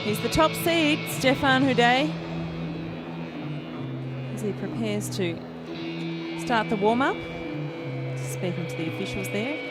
He's the top seed, Stephane Houdet, as he prepares to start the warm-up. Speaking to the officials there.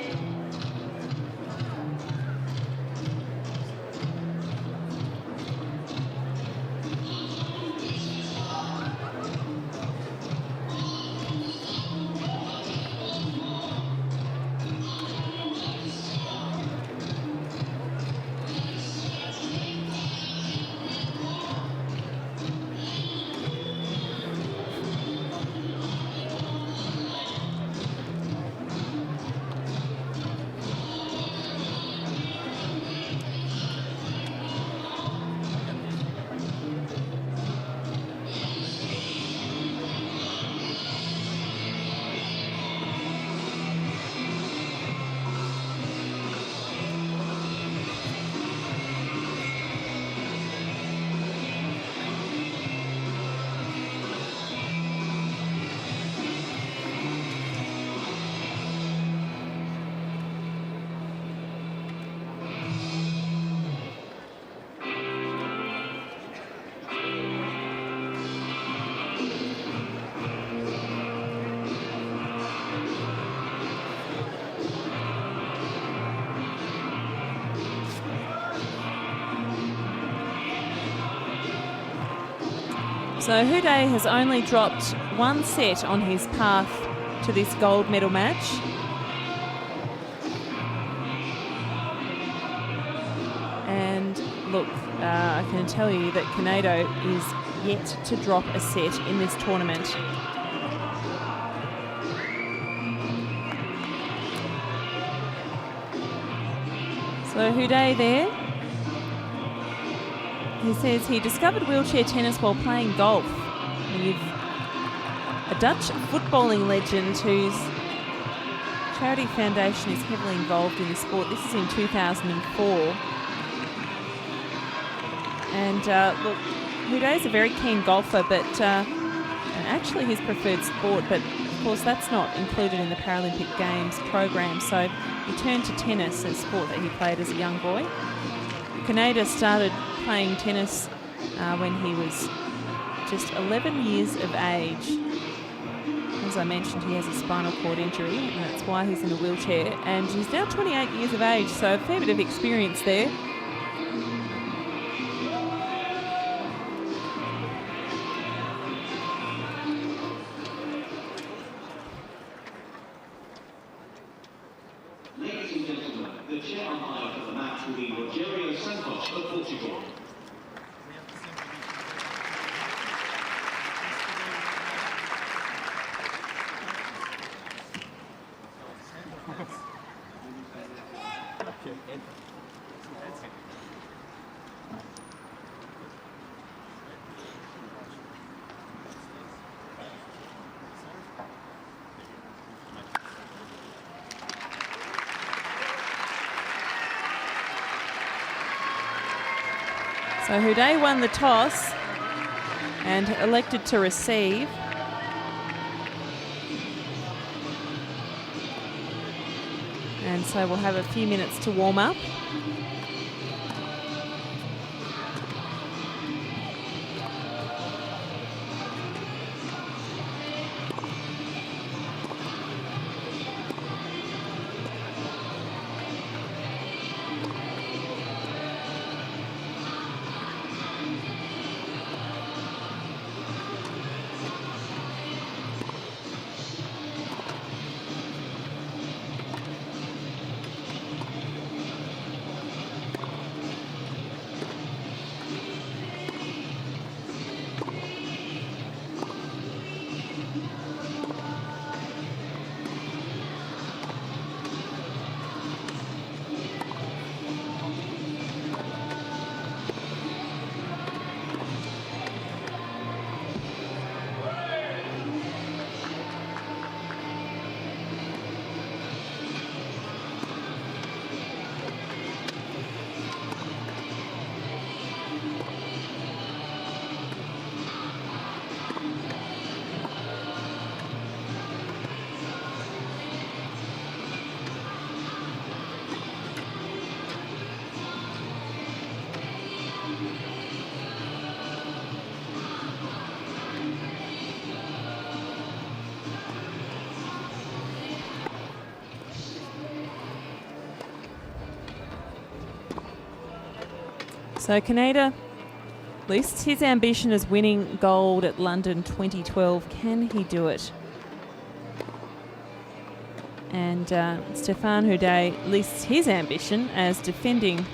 So Houdet has only dropped one set on his path to this gold medal match. And look, I can tell you that Kunieda is yet to drop a set in this tournament. So Houdet there. He says he discovered wheelchair tennis while playing golf. A Dutch footballing legend whose charity foundation is heavily involved in the sport. This is in 2004. And look, Houdet's a very keen golfer, but actually his preferred sport, but of course that's not included in the Paralympic Games program. So he turned to tennis, a sport that he played as a young boy. Kunieda started playing tennis when he was just 11 years of age. As I mentioned, he has a spinal cord injury, and that's why he's in a wheelchair. And he's now 28 years of age, so a fair bit of experience there. Ladies and gentlemen, the chair umpire for the match will be Rogério Santos of Portugal. So Houdet won the toss and elected to receive. And so we'll have a few minutes to warm up. So Kunieda lists his ambition as winning gold at London 2012. Can he do it? And Stephane Houdet lists his ambition as defending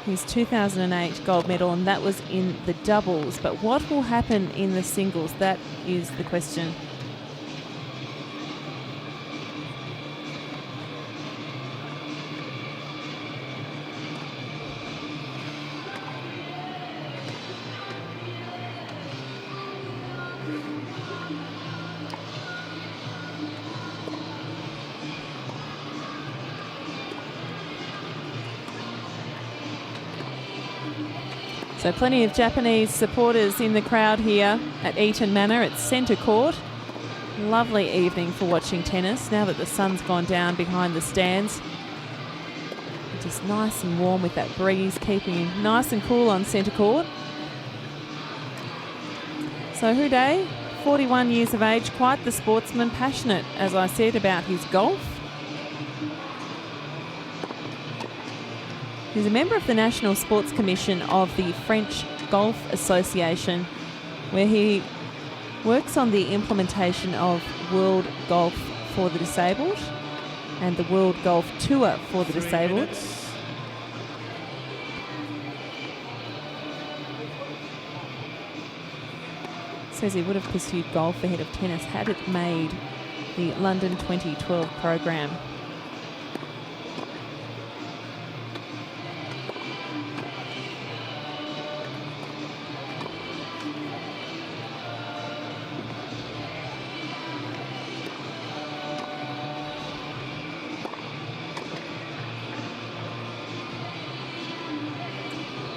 his 2008 gold medal, and that was in the doubles. But what will happen in the singles? That is the question. So plenty of Japanese supporters in the crowd here at Eaton Manor. It's centre court. Lovely evening for watching tennis now that the sun's gone down behind the stands. Just nice and warm with that breeze, keeping you nice and cool on centre court. So Houdet, 41 years of age, quite the sportsman, passionate, as I said, about his golf. He's a member of the National Sports Commission of the French Golf Association, where he works on the implementation of World Golf for the Disabled and the World Golf Tour for the Disabled. Says he would have pursued golf ahead of tennis had it made the London 2012 program.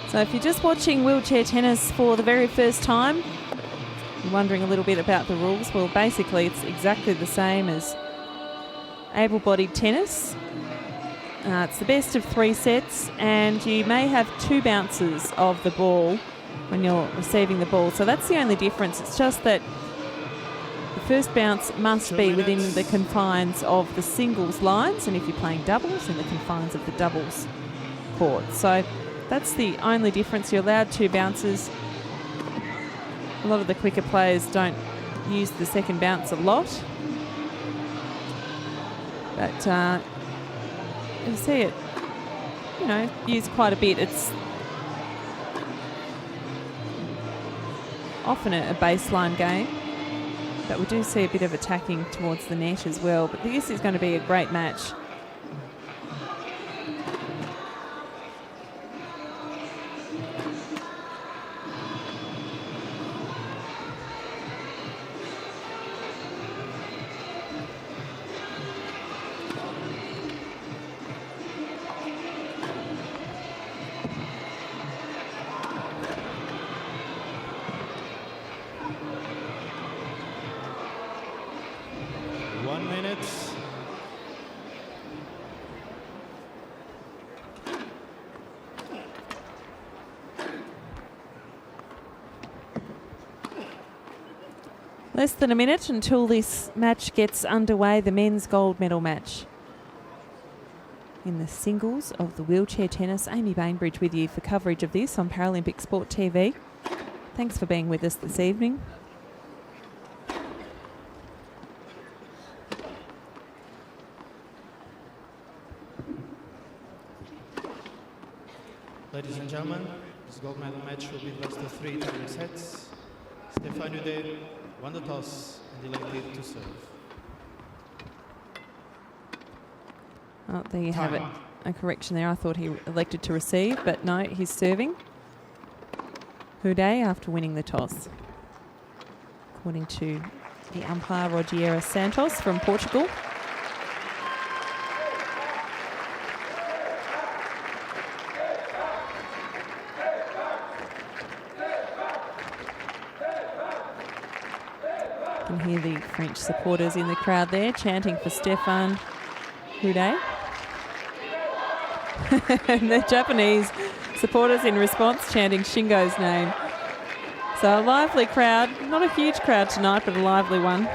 So if you're just watching wheelchair tennis for the very first time, you're wondering a little bit about the rules, well, basically it's exactly the same as able-bodied tennis. It's the best of 3 sets, and you may have 2 bounces of the ball when you're receiving the ball. So that's the only difference. It's just that the first bounce must be within the confines of the singles lines, and if you're playing doubles, in the confines of the doubles court. So that's the only difference. You're allowed 2 bounces. A lot of the quicker players don't use the second bounce a lot. But you'll see it, used quite a bit. It's often a baseline game, but we do see a bit of attacking towards the net as well. But this is going to be a great match. Less than a minute until this match gets underway, the men's gold medal match. In the singles of the wheelchair tennis, Amy Bainbridge with you for coverage of this on Paralympic Sport TV. Thanks for being with us this evening. Ladies and gentlemen, this gold medal match will be best of 3 time sets. Stephane Houdet won the toss and elected to serve. Oh, there you have it. A correction there. I thought he elected to receive, but no, he's serving. Houdet after winning the toss. According to the umpire, Rogério Santos from Portugal. You can hear the French supporters in the crowd there chanting for Stephane Houdet. And the Japanese supporters in response chanting Shingo's name. So a lively crowd, not a huge crowd tonight, but a lively one.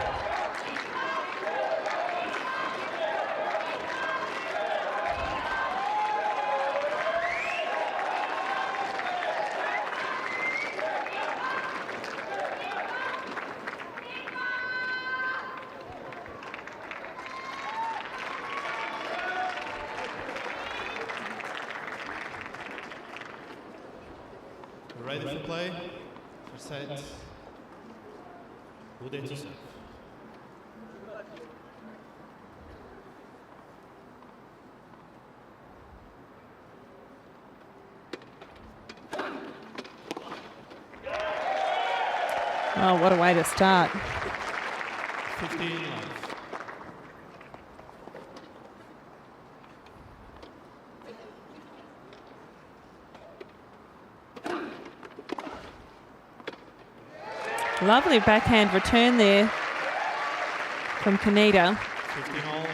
ready for play. First set. Houdet to serve. Oh, what a way to start. 15 love. Lovely backhand return there from Kunieda. 15 all.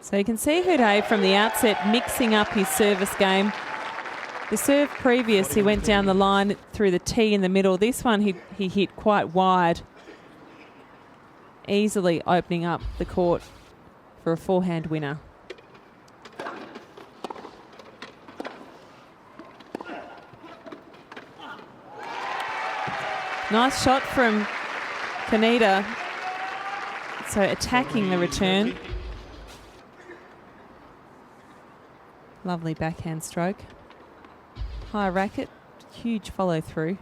So you can see Houdet from the outset mixing up his service game. The serve previous, he went down the line through the tee in the middle. This one he hit quite wide, easily opening up the court for a forehand winner. Nice shot from Kunieda. So attacking the return. Lovely backhand stroke. High racket, huge follow through.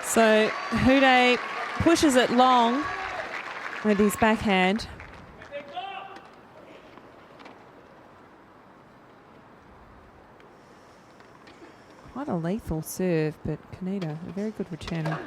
So Houdet pushes it long with his backhand. Quite a lethal serve, but Kunieda, a very good returner.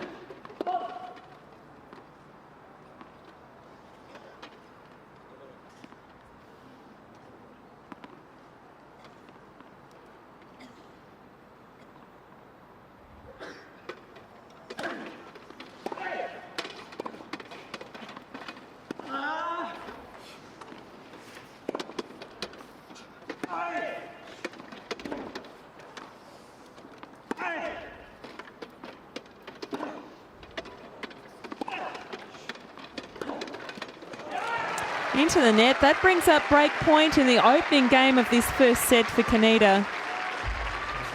Into the net. That brings up break point in the opening game of this first set for Kunieda.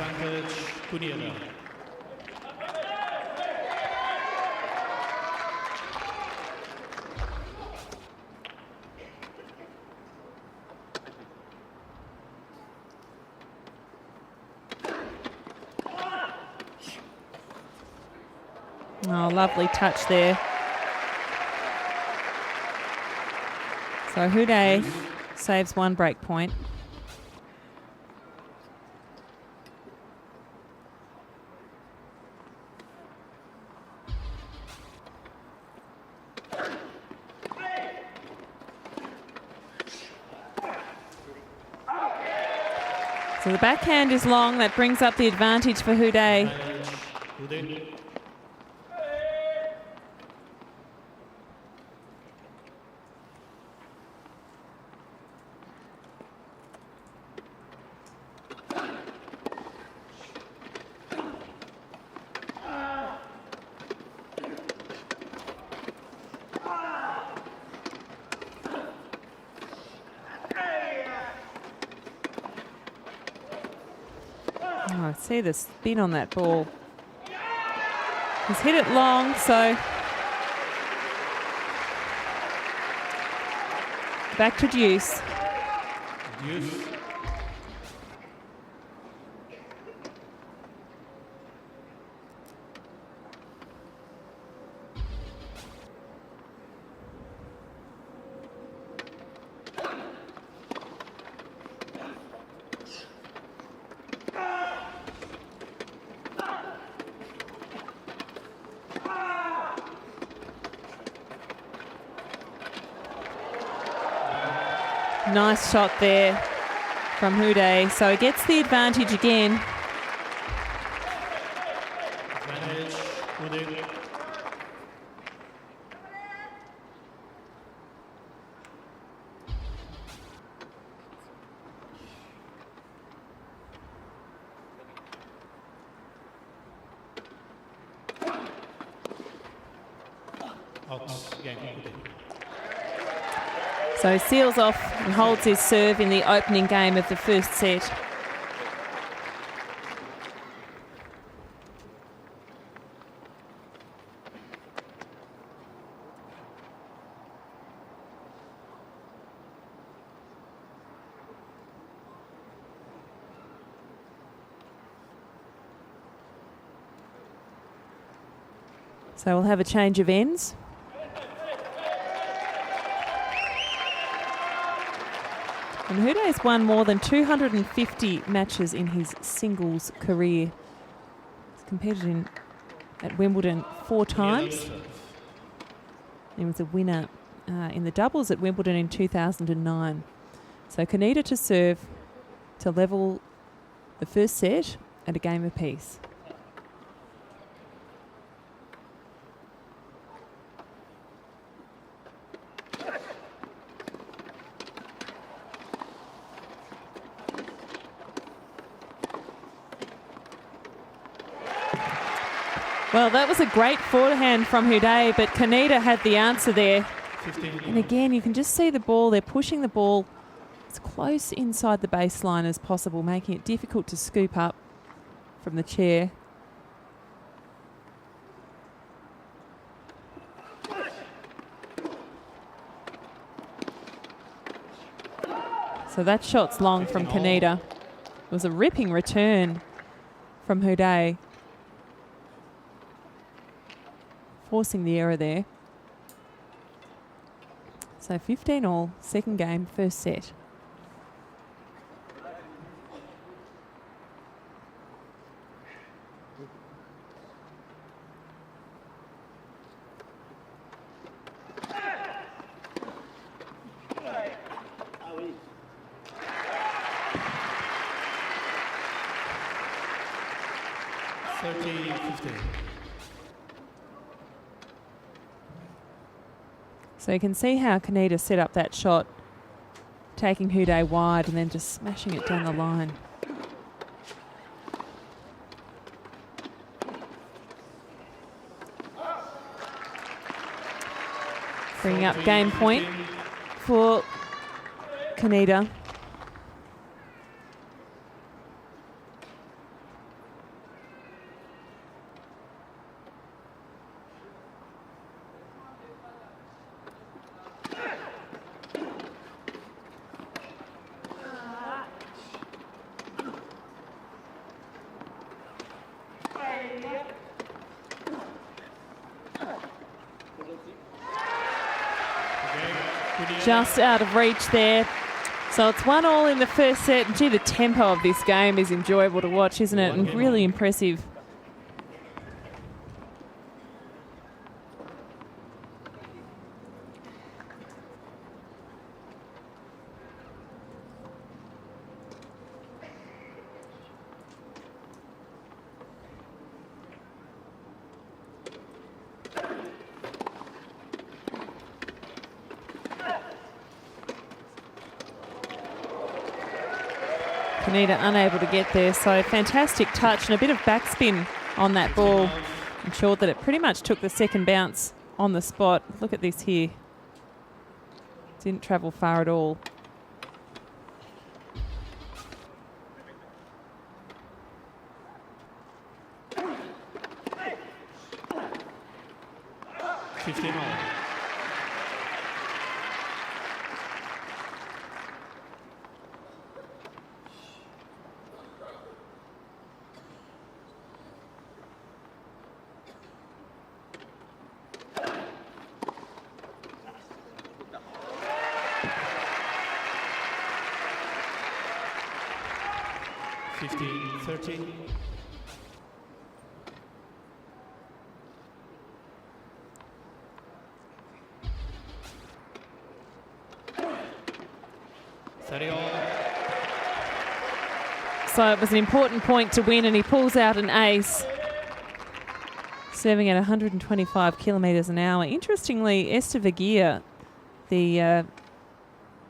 Advantage, Kunieda. Oh, lovely touch there. So Houdet saves one break point. So the backhand is long. That brings up the advantage for Houdet. Oh, see the spin on that ball. He's hit it long, so back to deuce. Deuce. Nice shot there from Houdet. So he gets the advantage again. Advantage, Houdet. So he seals off and holds his serve in the opening game of the first set. So we'll have a change of ends. And Houdet's won more than 250 matches in his singles career. He's competed at Wimbledon 4 times. He was a winner in the doubles at Wimbledon in 2009. So Kunieda to serve to level the first set at a game apiece. Well, that was a great forehand from Houdet, but Kunieda had the answer there. 15. And again, you can just see the ball. They're pushing the ball as close inside the baseline as possible, making it difficult to scoop up from the chair. So that shot's long from Kunieda. It was a ripping return from Houdet, forcing the error there. So 15-all, second game, first set. So you can see how Kunieda set up that shot, taking Houdet wide and then just smashing it down the line. Bringing up game point for Kunieda. Just out of reach there. So it's 1-all in the first set. And gee, the tempo of this game is enjoyable to watch, isn't it? And really impressive. Kunieda unable to get there, so fantastic touch and a bit of backspin on that ball. Ensured that it pretty much took the second bounce on the spot. Look at this here. Didn't travel far at all. So it was an important point to win, and he pulls out an ace, serving at 125 kilometres an hour. Interestingly, Esther Vergier, the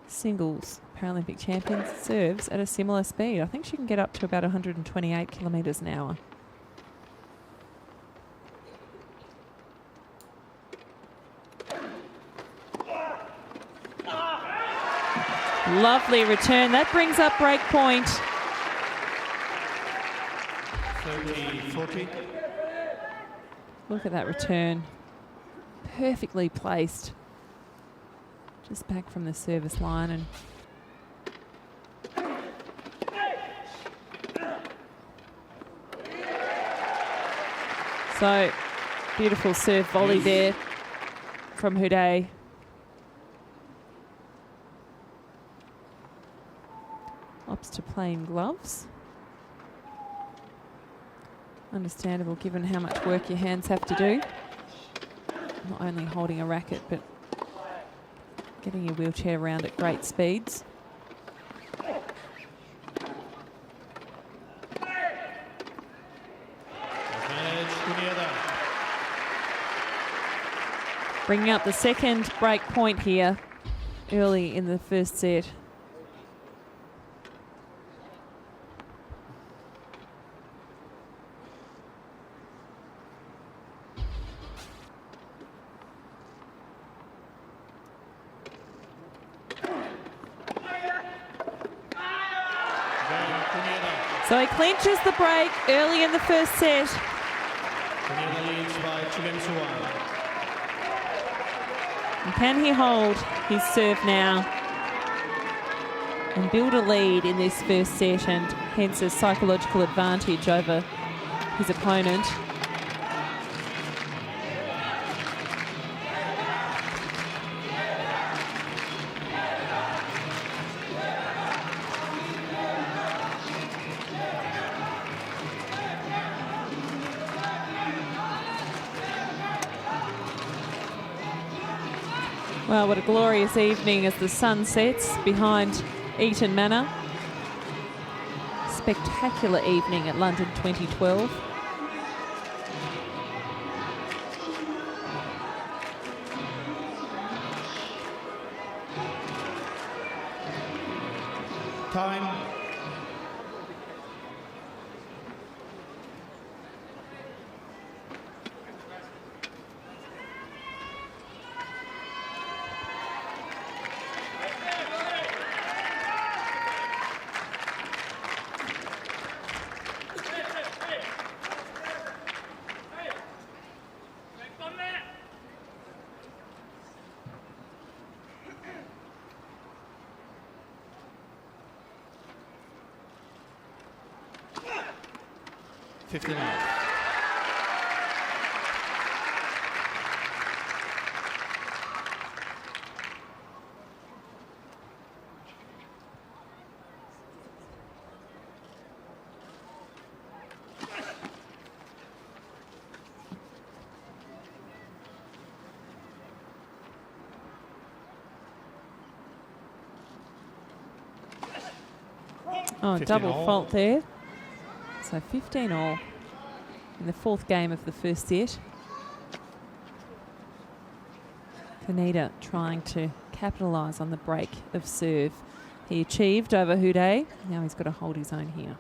singles Paralympic champion, serves at a similar speed. I think she can get up to about 128 kilometres an hour. Lovely return. That brings up break point. 30-40. Look at that return. Perfectly placed. Just back from the service line. And so, beautiful serve volley there from Houdet. Opts to plain gloves. Understandable given how much work your hands have to do. Not only holding a racket, but getting your wheelchair around at great speeds. Bringing up the second break point here early in the first set. So he clinches the break early in the first set. Kunieda leads by 2-1. And can he hold his serve now and build a lead in this first set, and hence a psychological advantage over his opponent? Well, what a glorious evening as the sun sets behind Eaton Manor. Spectacular evening at London 2012. Time. Oh, 15 double all. fault there. So 15 all in the fourth game of the first set. Kunieda trying to capitalise on the break of serve he achieved over Houdet. Now he's got to hold his own here.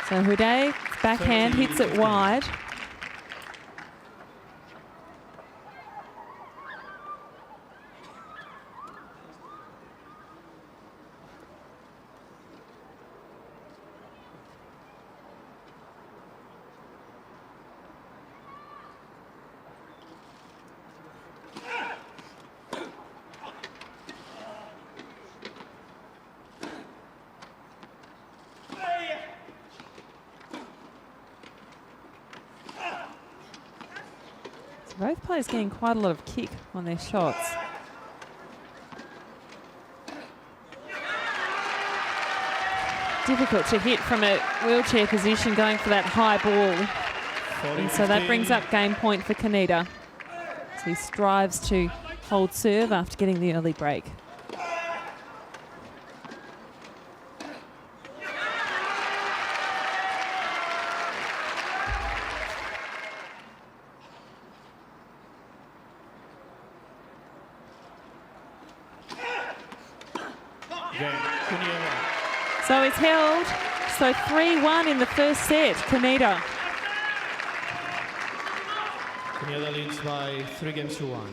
So Houdet, backhand, hits it wide. Both players getting quite a lot of kick on their shots. Difficult to hit from a wheelchair position going for that high ball. And so that brings up game point for Kunieda. So he strives to hold serve after getting the early break. So it's held. So 3-1 in the first set, Kunieda. Kunieda leads by 3 games to 1.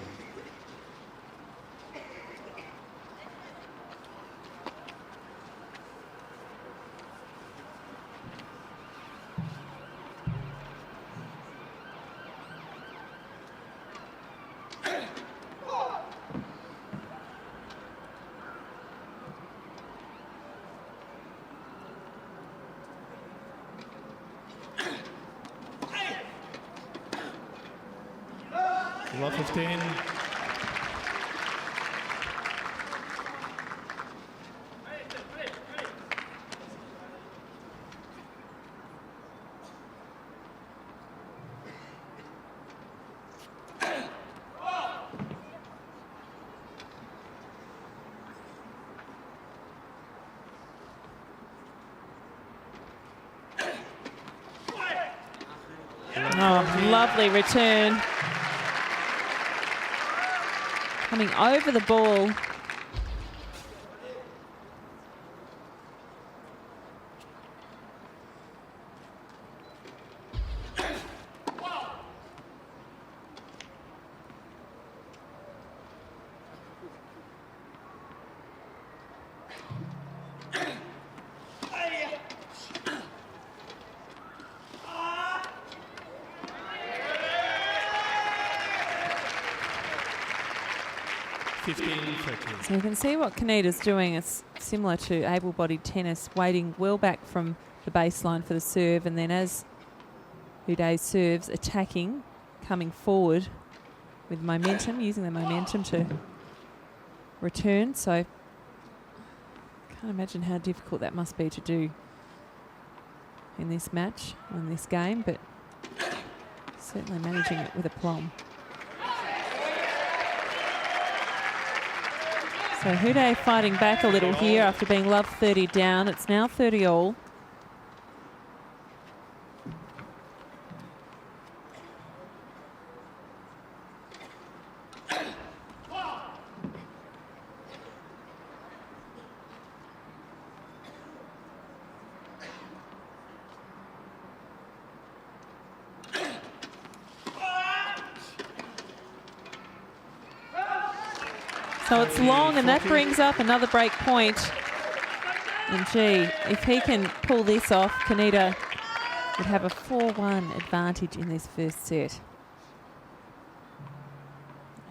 Love 15. Oh, lovely return. Coming over the ball. So you can see what Kunieda's doing. It's similar to able-bodied tennis, waiting well back from the baseline for the serve, and then as Houdet serves, attacking, coming forward with momentum, using the momentum to return. So I can't imagine how difficult that must be to do in this match, in this game, but certainly managing it with aplomb. So Houdet fighting back a little here after being love 30 down. It's now 30 all. So it's long, and that brings up another break point. And gee, if he can pull this off, Kunieda would have a 4-1 advantage in this first set.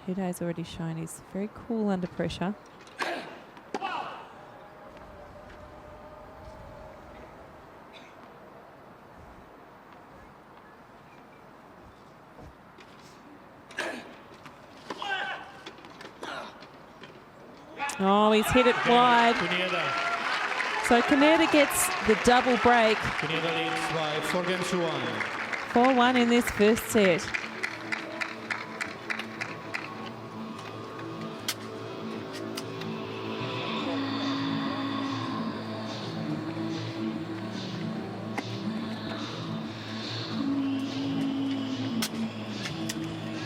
Houdet's already shown he's very cool under pressure. Oh, he's hit it wide. So Kunieda gets the double break. Kunieda leads by 4 games to 1. 4-1 in this first set.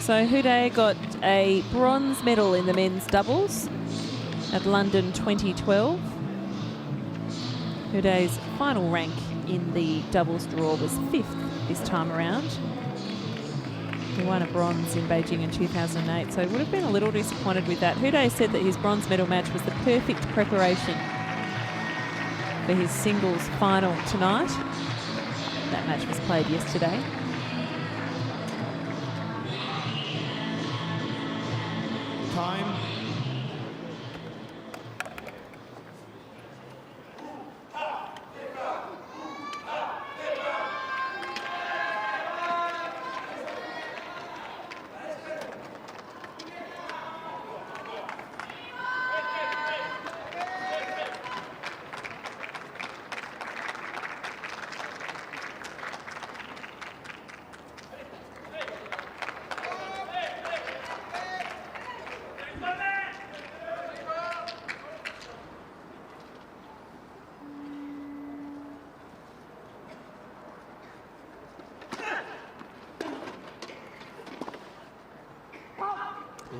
So Houdet got a bronze medal in the men's doubles at London 2012. Houdet's final rank in the doubles draw was 5th this time around. He won a bronze in Beijing in 2008, so would have been a little disappointed with that. Houdet said that his bronze medal match was the perfect preparation for his singles final tonight. That match was played yesterday. Time.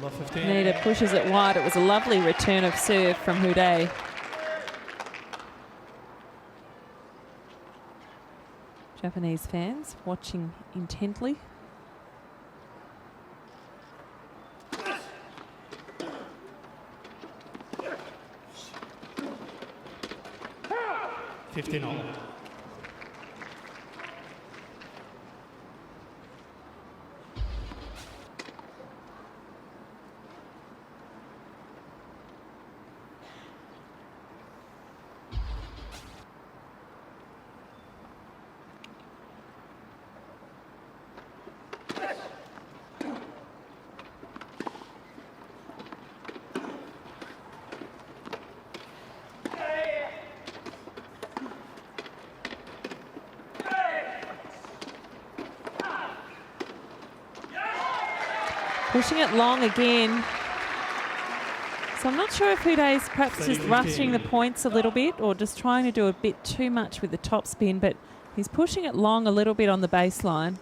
Love 15. Kunieda pushes it wide. It was a lovely return of serve from Houdet. Japanese fans watching intently. $15. Pushing it long again. So I'm not sure if Houdet's perhaps just rushing the points a little bit or just trying to do a bit too much with the top spin, but he's pushing it long a little bit on the baseline.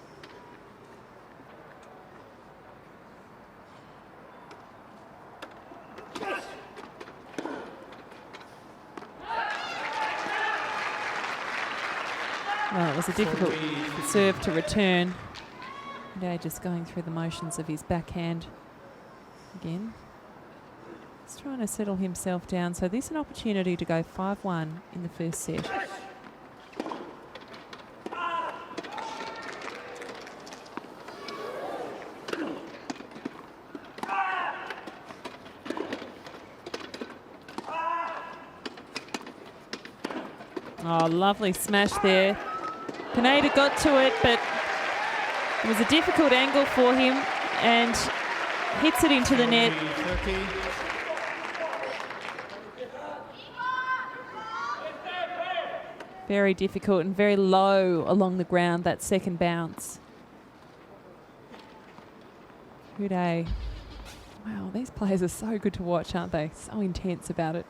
Well, it was a difficult serve to return. Houdet just going through the motions of his backhand again. He's trying to settle himself down. So this is an opportunity to go 5-1 in the first set. Oh, lovely smash there. Kunieda got to it, but it was a difficult angle for him and hits it into the net. Very difficult and very low along the ground, that second bounce. Houdet. Wow, these players are so good to watch, aren't they? So intense about it.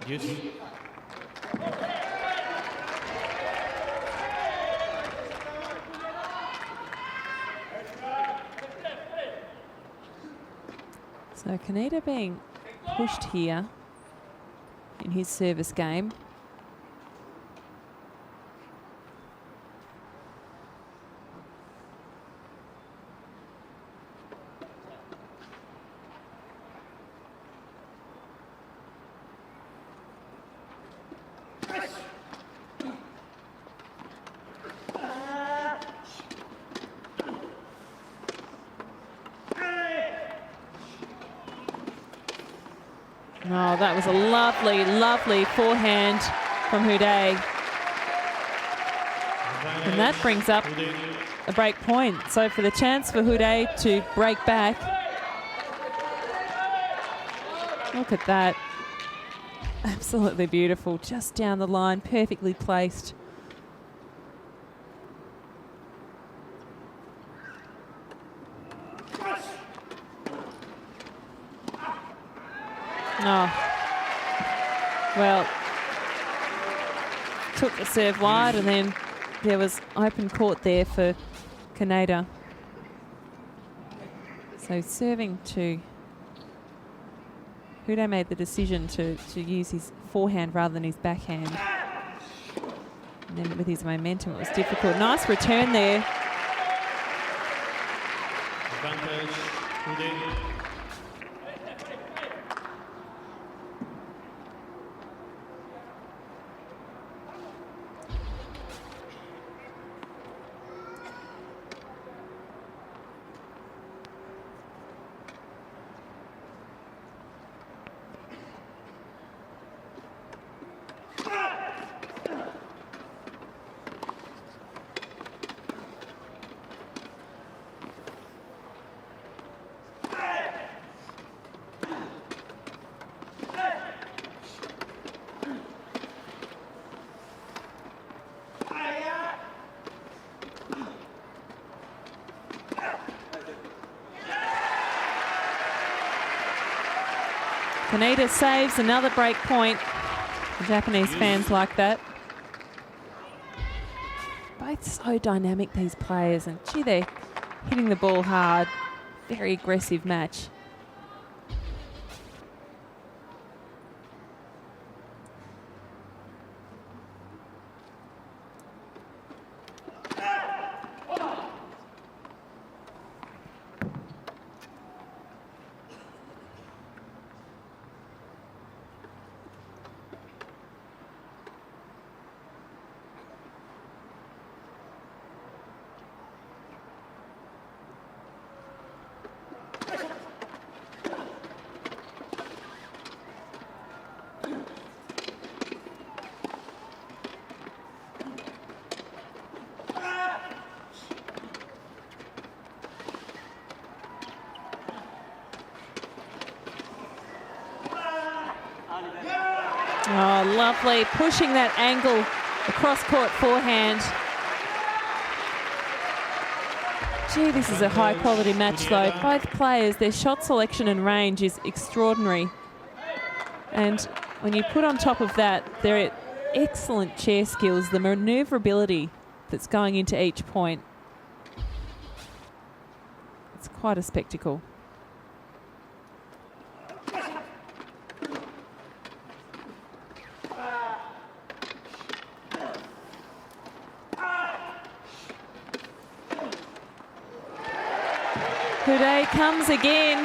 Yes. So Kunieda being pushed here in his service game. Oh, that was a lovely, lovely forehand from Houdet. And that brings up a break point. So for the chance for Houdet to break back. Look at that. Absolutely beautiful. Just down the line, perfectly placed. Oh, well, took the serve wide and then there was open court there for Kunieda. So serving to, Houdet made the decision to use his forehand rather than his backhand. And then with his momentum it was difficult. Nice return there. Advantage, Houdet. Kunieda saves another break point. The Japanese fans like that. Both so dynamic, these players, and gee, they're hitting the ball hard. Very aggressive match. Oh, lovely. Pushing that angle across court forehand. Gee, this is a high quality match though. Both players, their shot selection and range is extraordinary. And when you put on top of that their excellent chair skills, the manoeuvrability that's going into each point, it's quite a spectacle. Houdet comes again,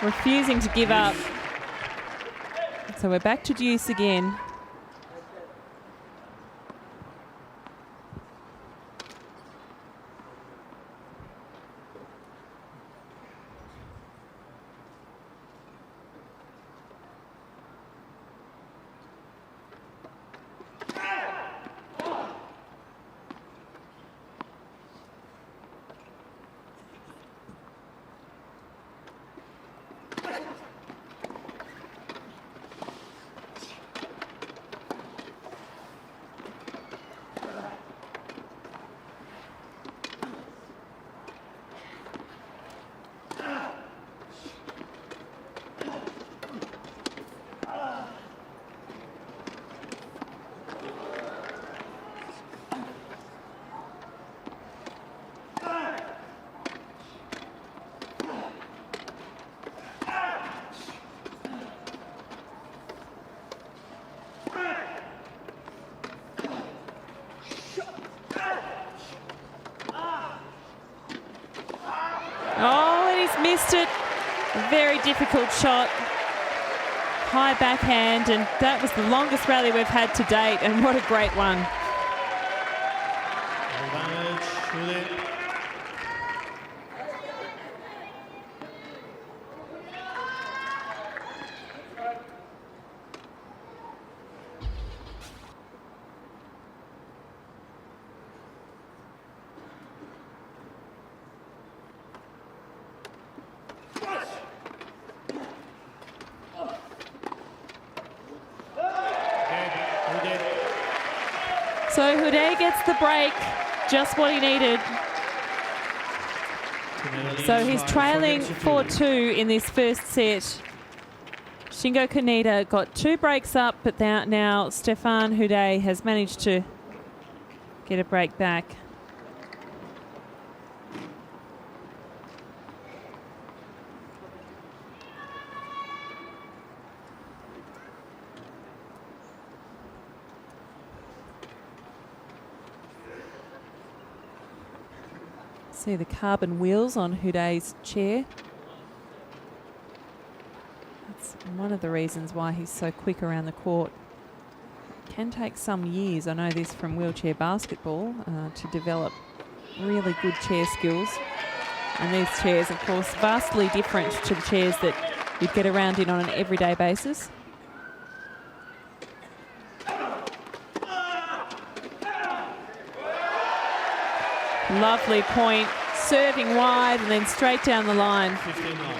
refusing to give up. So we're back to deuce again. Oh, and he's missed it. A very difficult shot. High backhand, and that was the longest rally we've had to date, and what a great one. So Houdet gets the break, just what he needed. So he's trailing 4-2 in this first set. Shingo Kunieda got 2 breaks up, but now Stephane Houdet has managed to get a break back. See the carbon wheels on Houdet's chair. That's one of the reasons why he's so quick around the court. It can take some years, I know this from wheelchair basketball, to develop really good chair skills. And these chairs, of course, vastly different to the chairs that you'd get around in on an everyday basis. Lovely point, serving wide and then straight down the line. 15 love.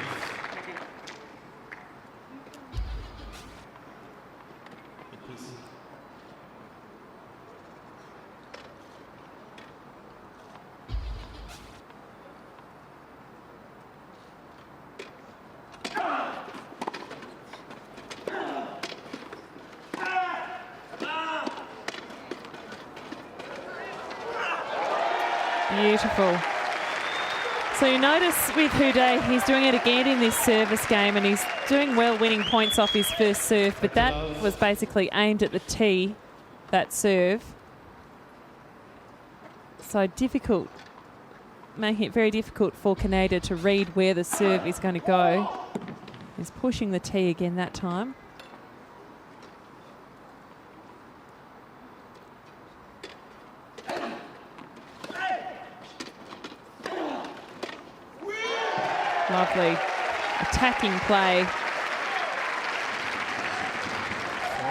Beautiful. So you notice with Houdet, he's doing it again in this service game, and he's doing well winning points off his first serve, but that was basically aimed at the tee, that serve. So difficult, making it very difficult for Kunieda to read where the serve is going to go. He's pushing the tee again that time. Lovely attacking play.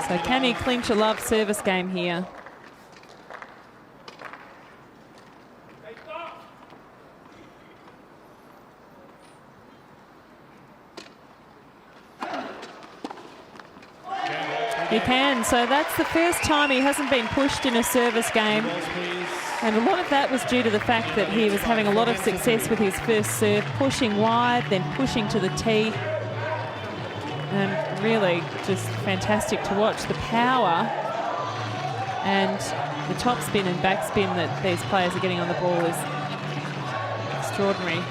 So can he clinch a love service game here? He can. So that's the first time he hasn't been pushed in a service game. And a lot of that was due to the fact that he was having a lot of success with his first serve, pushing wide, then pushing to the tee. And really just fantastic to watch. The power and the top spin and backspin that these players are getting on the ball is extraordinary.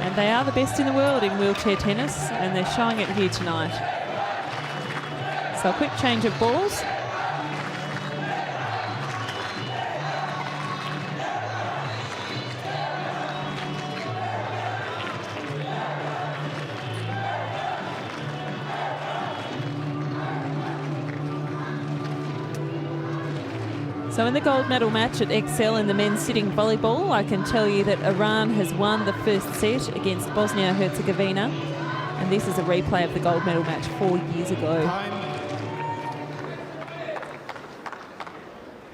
And they are the best in the world in wheelchair tennis, and they're showing it here tonight. So a quick change of balls. So in the gold medal match at Excel in the men's sitting volleyball, I can tell you that Iran has won the first set against Bosnia-Herzegovina. And this is a replay of the gold medal match 4 years ago.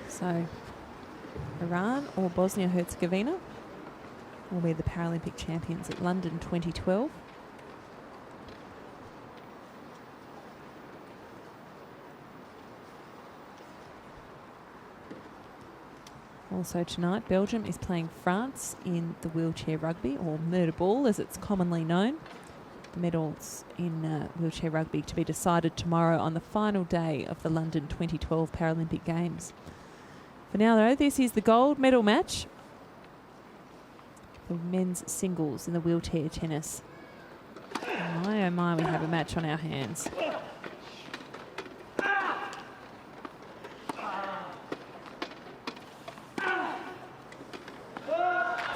So Iran or Bosnia-Herzegovina will be the Paralympic champions at London 2012. Also tonight, Belgium is playing France in the wheelchair rugby, or murder ball as it's commonly known. The medals in wheelchair rugby to be decided tomorrow on the final day of the London 2012 Paralympic Games. For now though, this is the gold medal match for men's singles in the wheelchair tennis. My oh my, we have a match on our hands.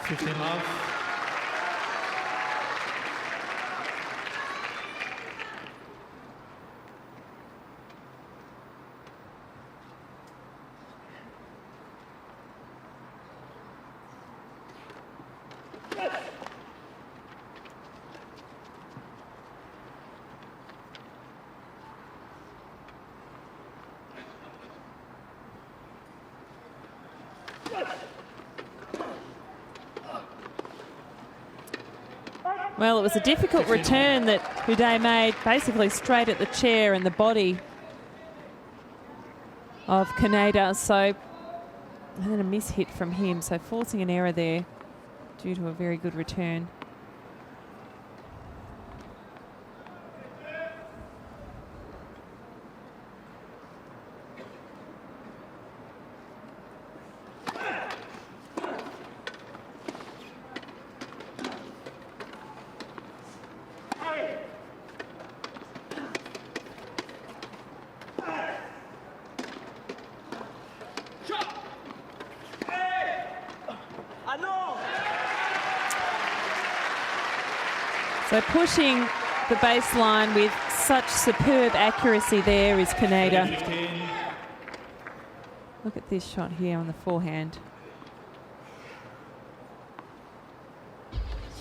15 love. Well, it was a difficult return that Houdet made, basically straight at the chair and the body of Kunieda. So, and then a miss hit from him, so forcing an error there due to a very good return. So pushing the baseline with such superb accuracy there is Kunieda. Look at this shot here on the forehand.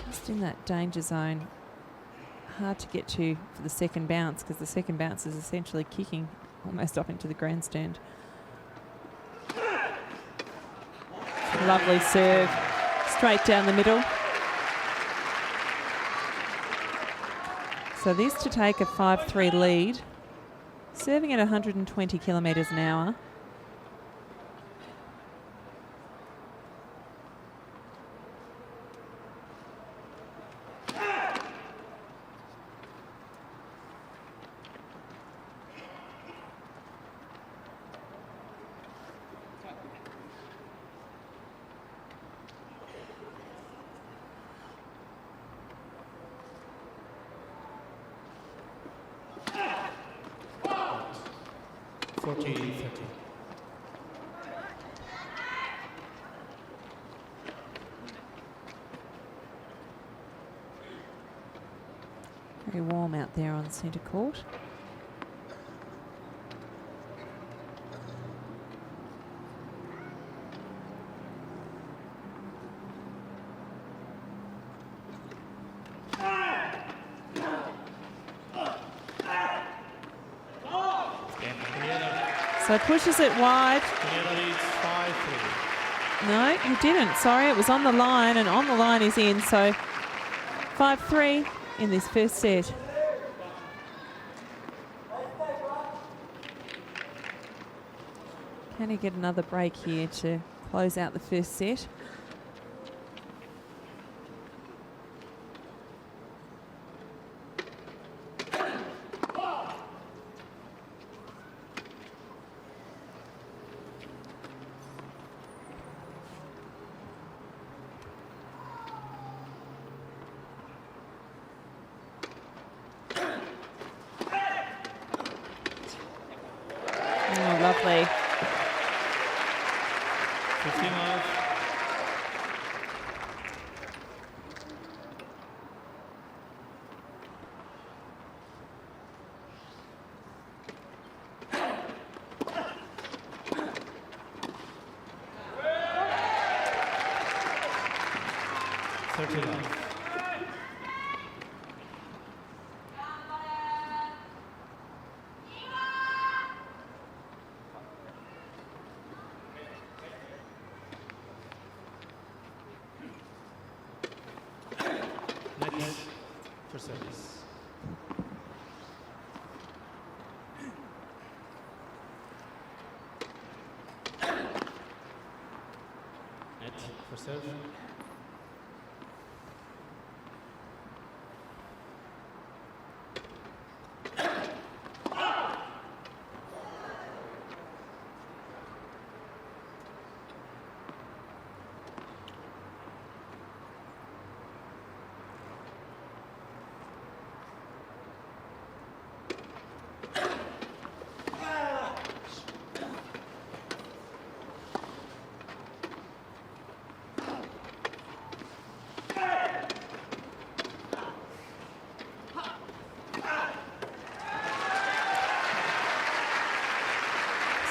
Just in that danger zone. Hard to get to for the second bounce, because the second bounce is essentially kicking almost up into the grandstand. Lovely serve, straight down the middle. So this to take a 5-3 lead, serving at 120 kilometres an hour. 40-30. Very warm out there on centre court. So pushes it wide. Kunieda leads 5-3. No, he didn't. Sorry, it was on the line, and on the line is in. So 5-3 in this first set. Can he get another break here to close out the first set? Oh, lovely. 15 love. Next for service. Net for serve.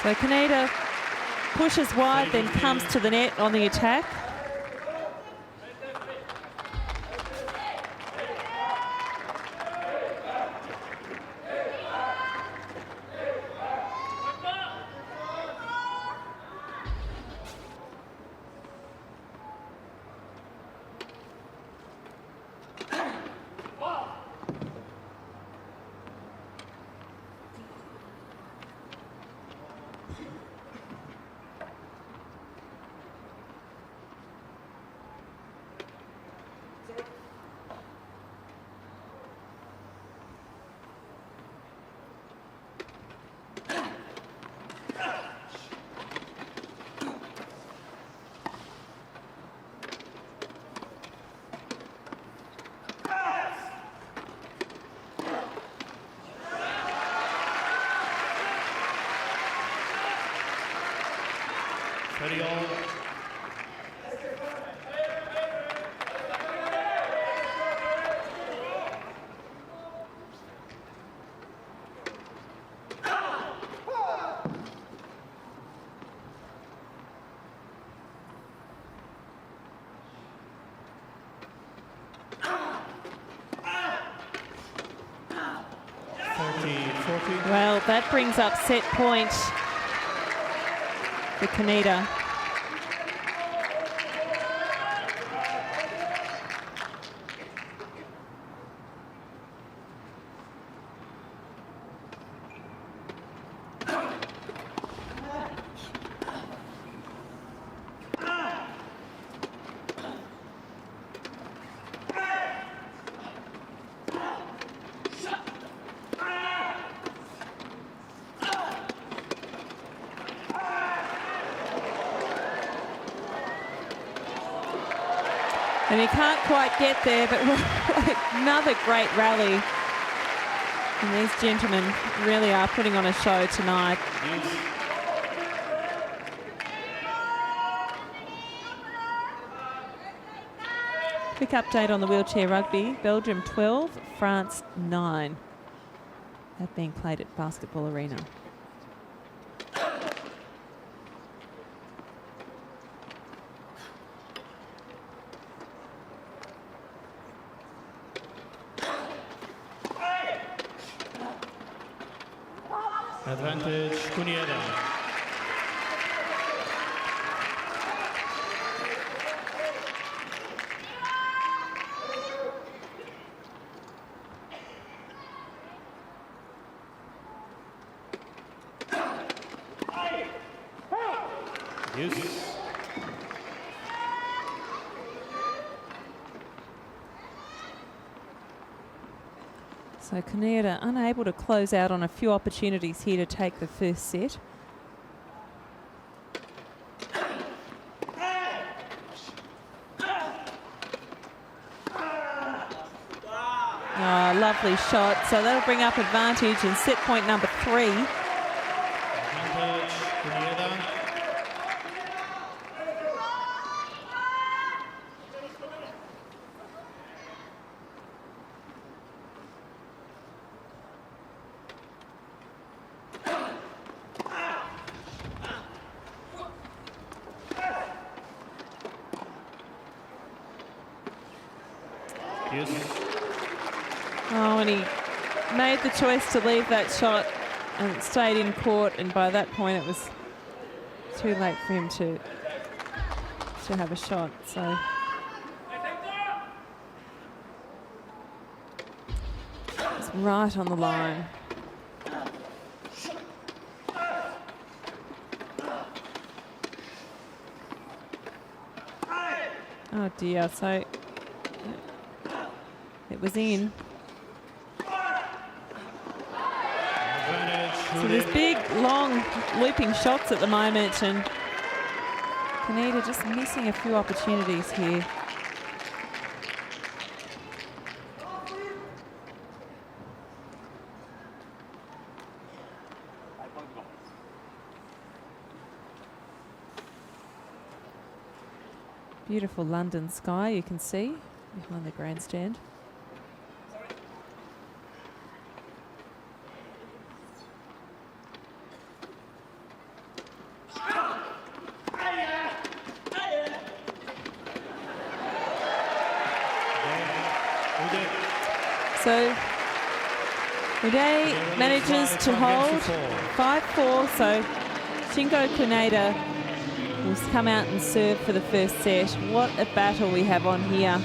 So Kunieda pushes wide, then comes to the net on the attack. Ready all. Well, that brings up set point for Kunieda. And he can't quite get there, but another great rally And these gentlemen really are putting on a show tonight. Quick update on the wheelchair rugby. Belgium 12, France 9. That being played at Basketball Arena. Advantage, Kunieda. Use. So Kunieda unable to close out on a few opportunities here to take the first set. Oh, lovely shot. So that'll bring up advantage in set point number 3. Advantage, Kunieda. Oh, and he made the choice to leave that shot and it stayed in court, and by that point it was too late for him to have a shot. So it's right on the line. Oh dear, so it was in. So there's big, long, looping shots at the moment, and Kunieda just missing a few opportunities here. Beautiful London sky you can see behind the grandstand. So Houdet manages to hold 5-4, so Shingo Kunieda will come out and serve for the first set. What a battle we have on here.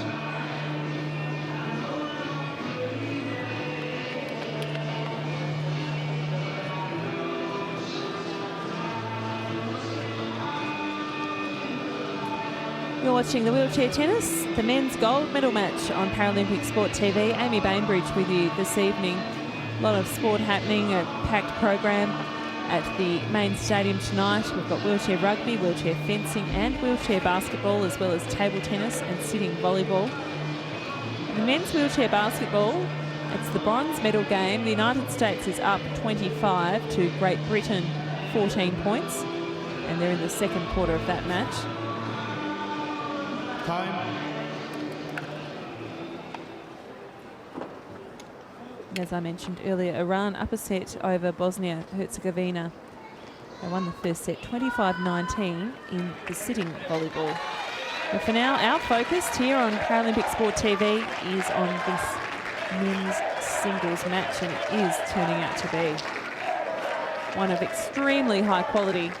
You're watching the wheelchair tennis, the men's gold medal match on Paralympic Sport TV. Amy Bainbridge with you this evening. A lot of sport happening, a packed program at the main stadium tonight. We've got wheelchair rugby, wheelchair fencing and wheelchair basketball, as well as table tennis and sitting volleyball. The men's wheelchair basketball, it's the bronze medal game. The United States is up 25 to Great Britain 14 points, and they're in the second quarter of that match. Time. As I mentioned earlier, Iran up a set over Bosnia-Herzegovina. They won the first set 25-19 in the sitting volleyball. But for now, our focus here on Paralympic Sport TV is on this men's singles match, and it is turning out to be one of extremely high quality.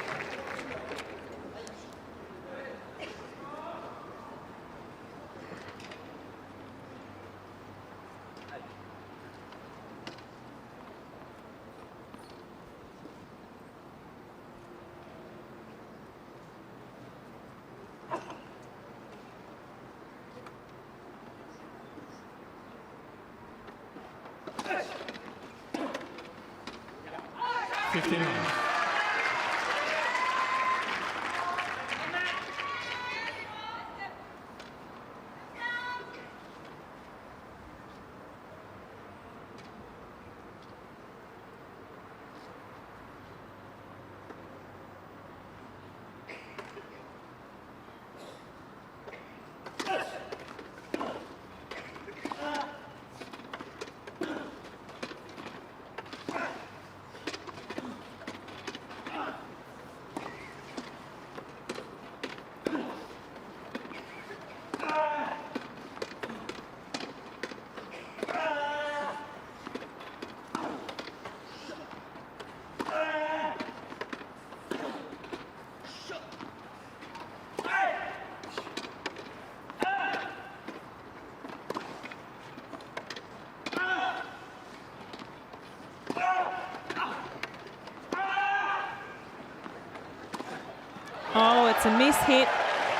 It's a miss hit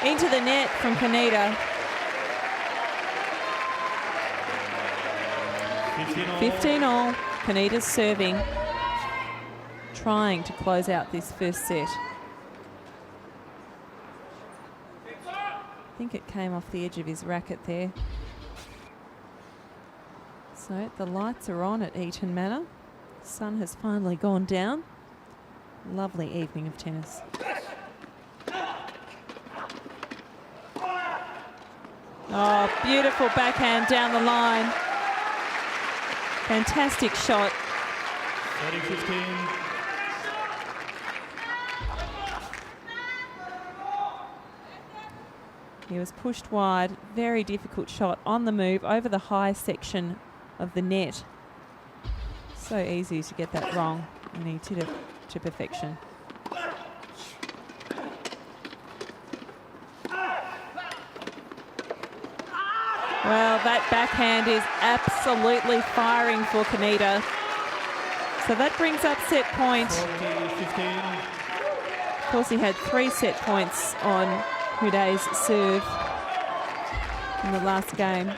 into the net from Kunieda. 15-all. Kunieda's serving, trying to close out this first set. I think it came off the edge of his racket there. So the lights are on at Eaton Manor. The sun has finally gone down. Lovely evening of tennis. Oh, beautiful backhand down the line. Fantastic shot. 30-15. He was pushed wide. Very difficult shot on the move over the high section of the net. So easy to get that wrong, and he did it to perfection. Well, that backhand is absolutely firing for Kunieda. So that brings up set point. 40-15. Of course, he had 3 set points on Houdet's serve in the last game.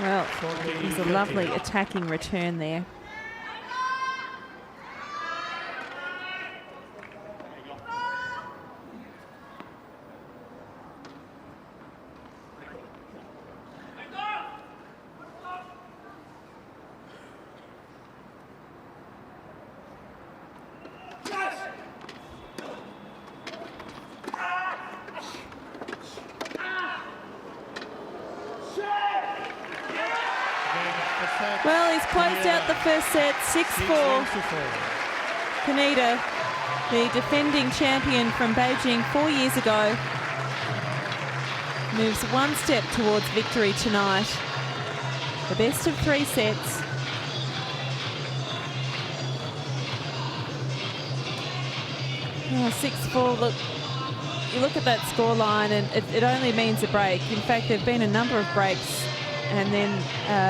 Well, it was a lovely attacking return there. Well, he's closed out the first set, 6-4. Kunieda, the defending champion from Beijing 4 years ago, moves one step towards victory tonight. The best of 3 sets. Oh, 6-4, look, you look at that scoreline and it only means a break. In fact, there have been a number of breaks, and then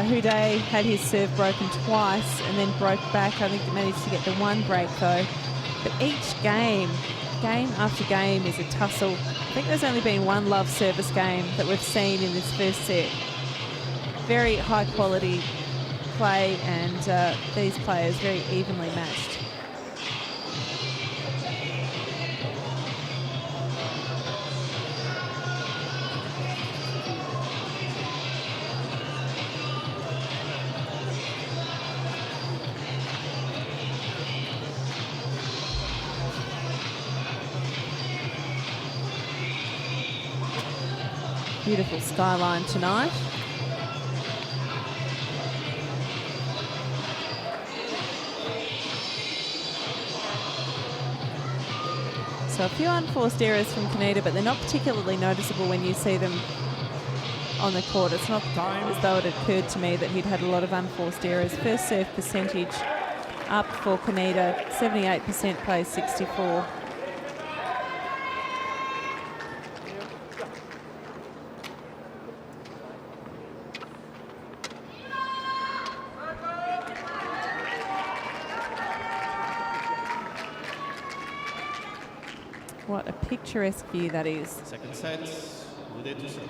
Houdet had his serve broken twice and then broke back. I think he managed to get the one break though. But each game after game is a tussle. I think there's only been one love service game that we've seen in this first set. Very high quality play, and these players very evenly matched. Beautiful skyline tonight. So a few unforced errors from Kunieda, but they're not particularly noticeable when you see them on the court. It's not as though it occurred to me that he'd had a lot of unforced errors. First serve percentage up for Kunieda, 78% plays 64. What a picturesque view that is. Second set, Houdet to serve.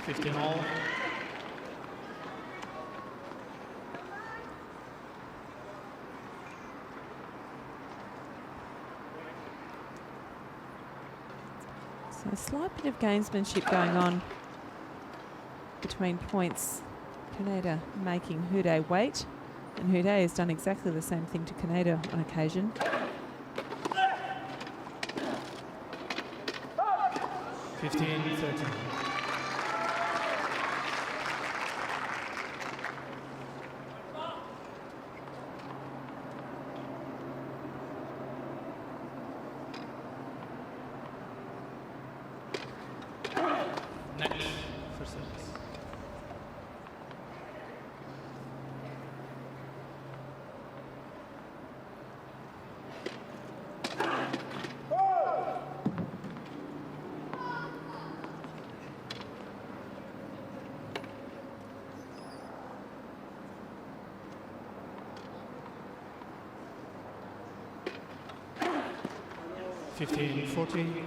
15 all. So a slight bit of gamesmanship going on between points. Kunieda making Houdet wait, and Houdet has done exactly the same thing to Kunieda on occasion. 15-13. Net for service. Fifteen, 14.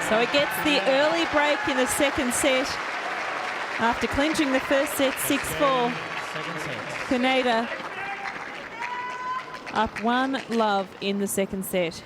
So it gets the early break in the second set after clinching the first set 6-4. Kunieda up 1-love in the second set.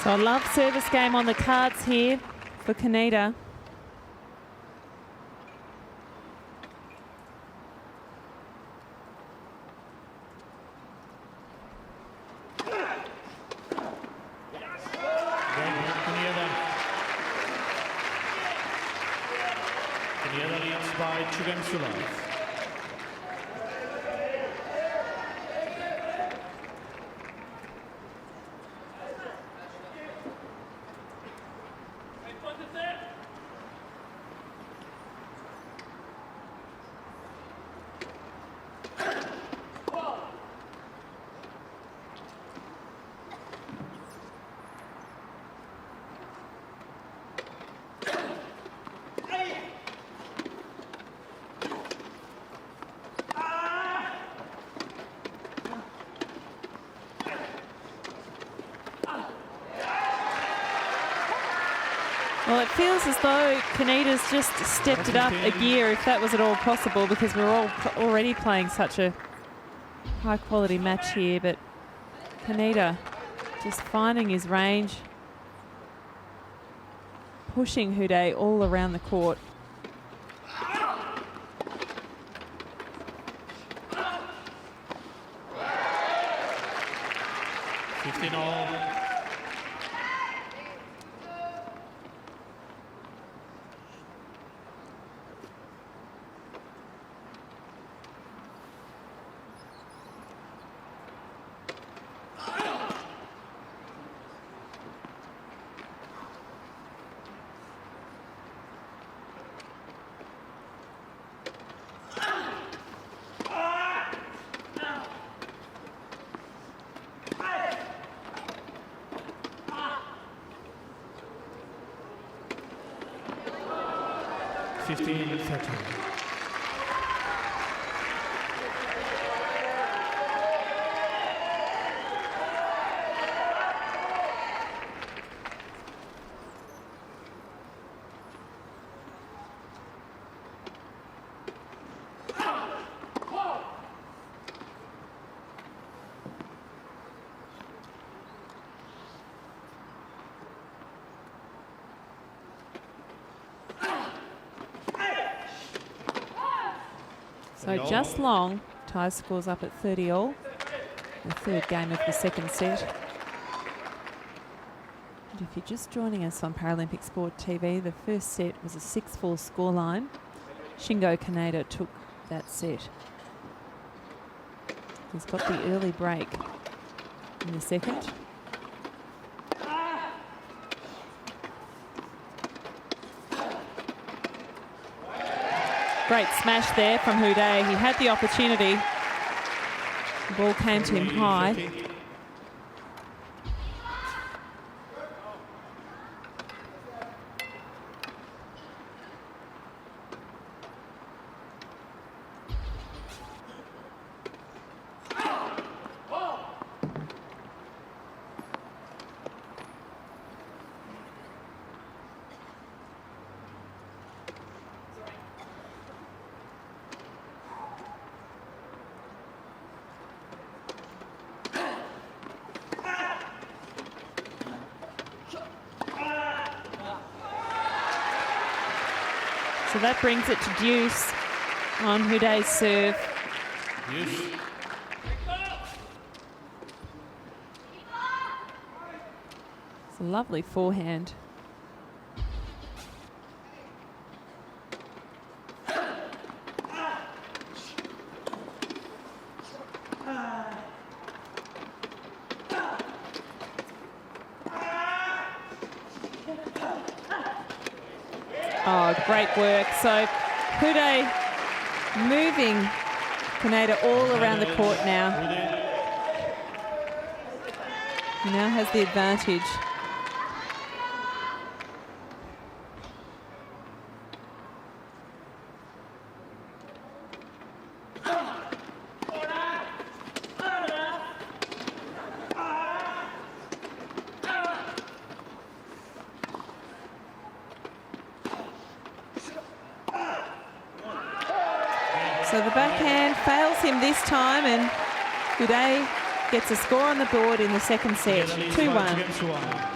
So a love service game on the cards here for Kunieda. Kunieda leads by 2 games to love. Well, it feels as though Kunieda's just stepped it up a gear, if that was at all possible, because we're all already playing such a high-quality match here. But Kunieda just finding his range. pushing Houdet all around the court. So just long. Tie scores up at 30 all. The third game of the second set. And if you're just joining us on Paralympic Sport TV, the first set was a 6-4 scoreline. Shingo Kunieda took that set. He's got the early break in the second. Great smash there from Houdet. He had the opportunity. The ball came to him high. So that brings it to deuce on Houdet's serve. It's a lovely forehand. Oh, great work. So Houdet moving Kunieda all around the court now. He now has the advantage. So the backhand fails him this time, and Houdet gets a score on the board in the second set, 2-1.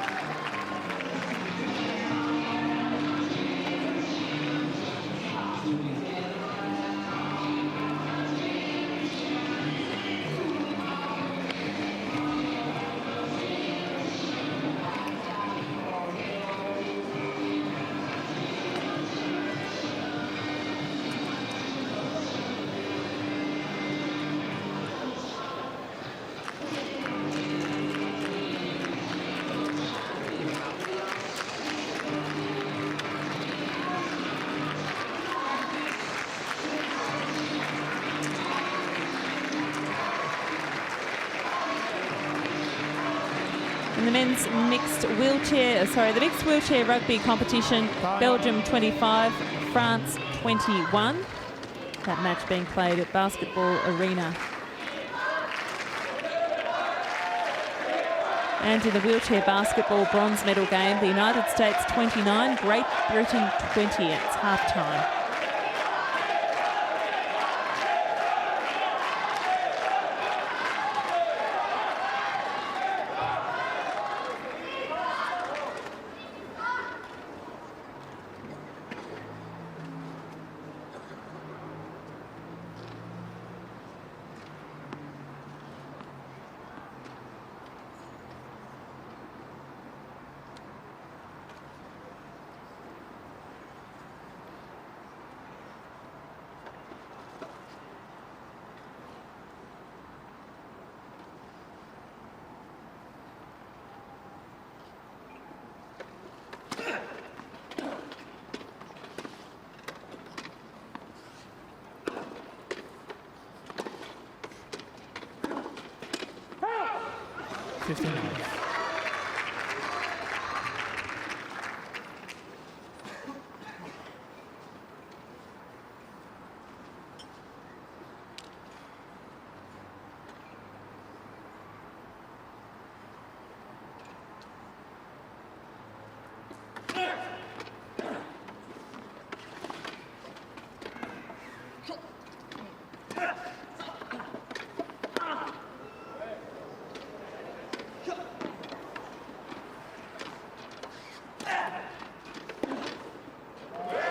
In the men's mixed wheelchair rugby competition, Belgium 25, France 21. That match being played at Basketball Arena. And in the wheelchair basketball bronze medal game, the United States 29, Great Britain 20. It's half-time. 15 love.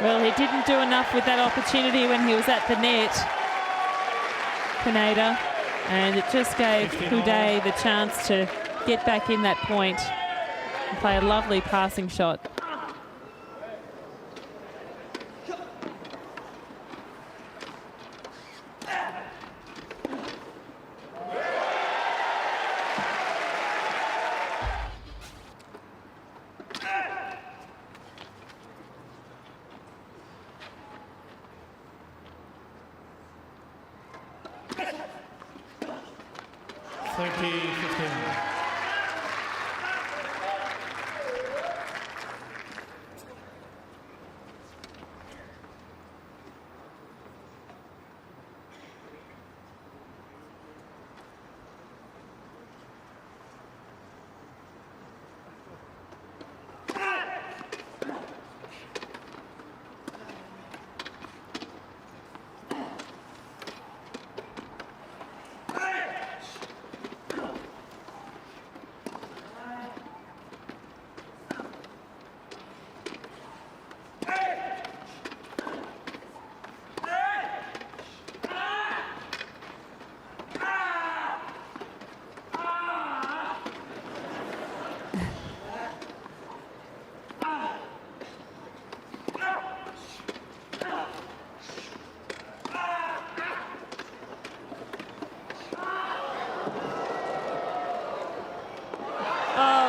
Well, he didn't do enough with that opportunity when he was at the net, Kunieda, and it just gave Houdet the chance to get back in that point and play a lovely passing shot.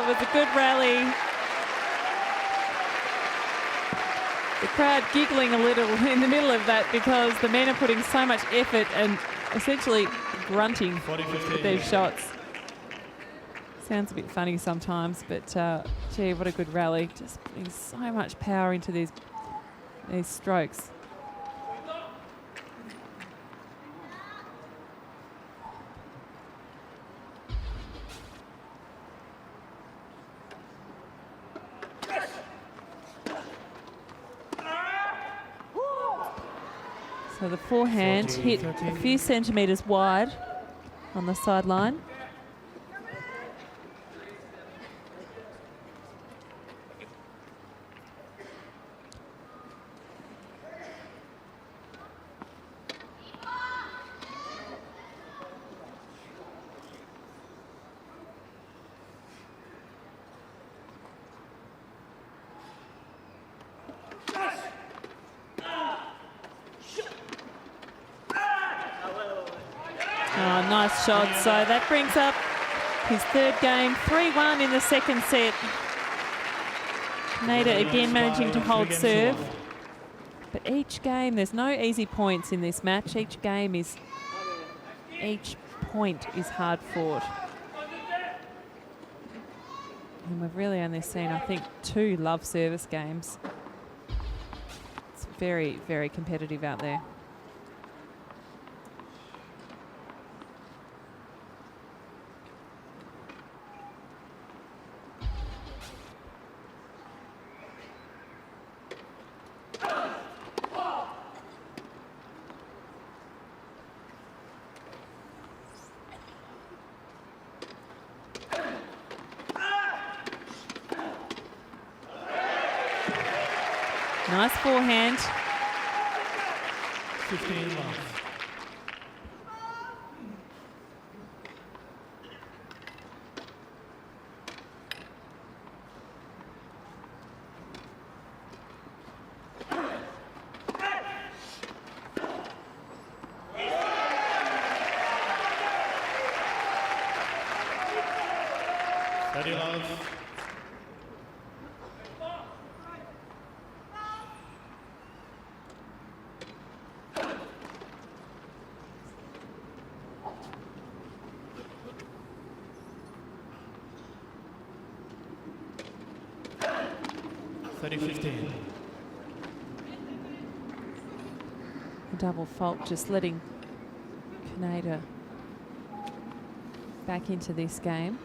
It was a good rally. The crowd giggling a little in the middle of that because the men are putting so much effort and essentially grunting with these shots. Sounds a bit funny sometimes, but gee, what a good rally. Just putting so much power into these strokes. So the forehand hit a few centimetres wide on the sideline. Oh, nice shot. So that brings up his third game, 3-1 in the second set. Kunieda again managing to hold serve. But each game, there's no easy points in this match. Each point is hard fought. And we've really only seen, I think, 2 love service games. It's very, very competitive out there. Nice forehand. 15 love. Ready, love. 30-15. A double fault, just letting Kunieda back into this game.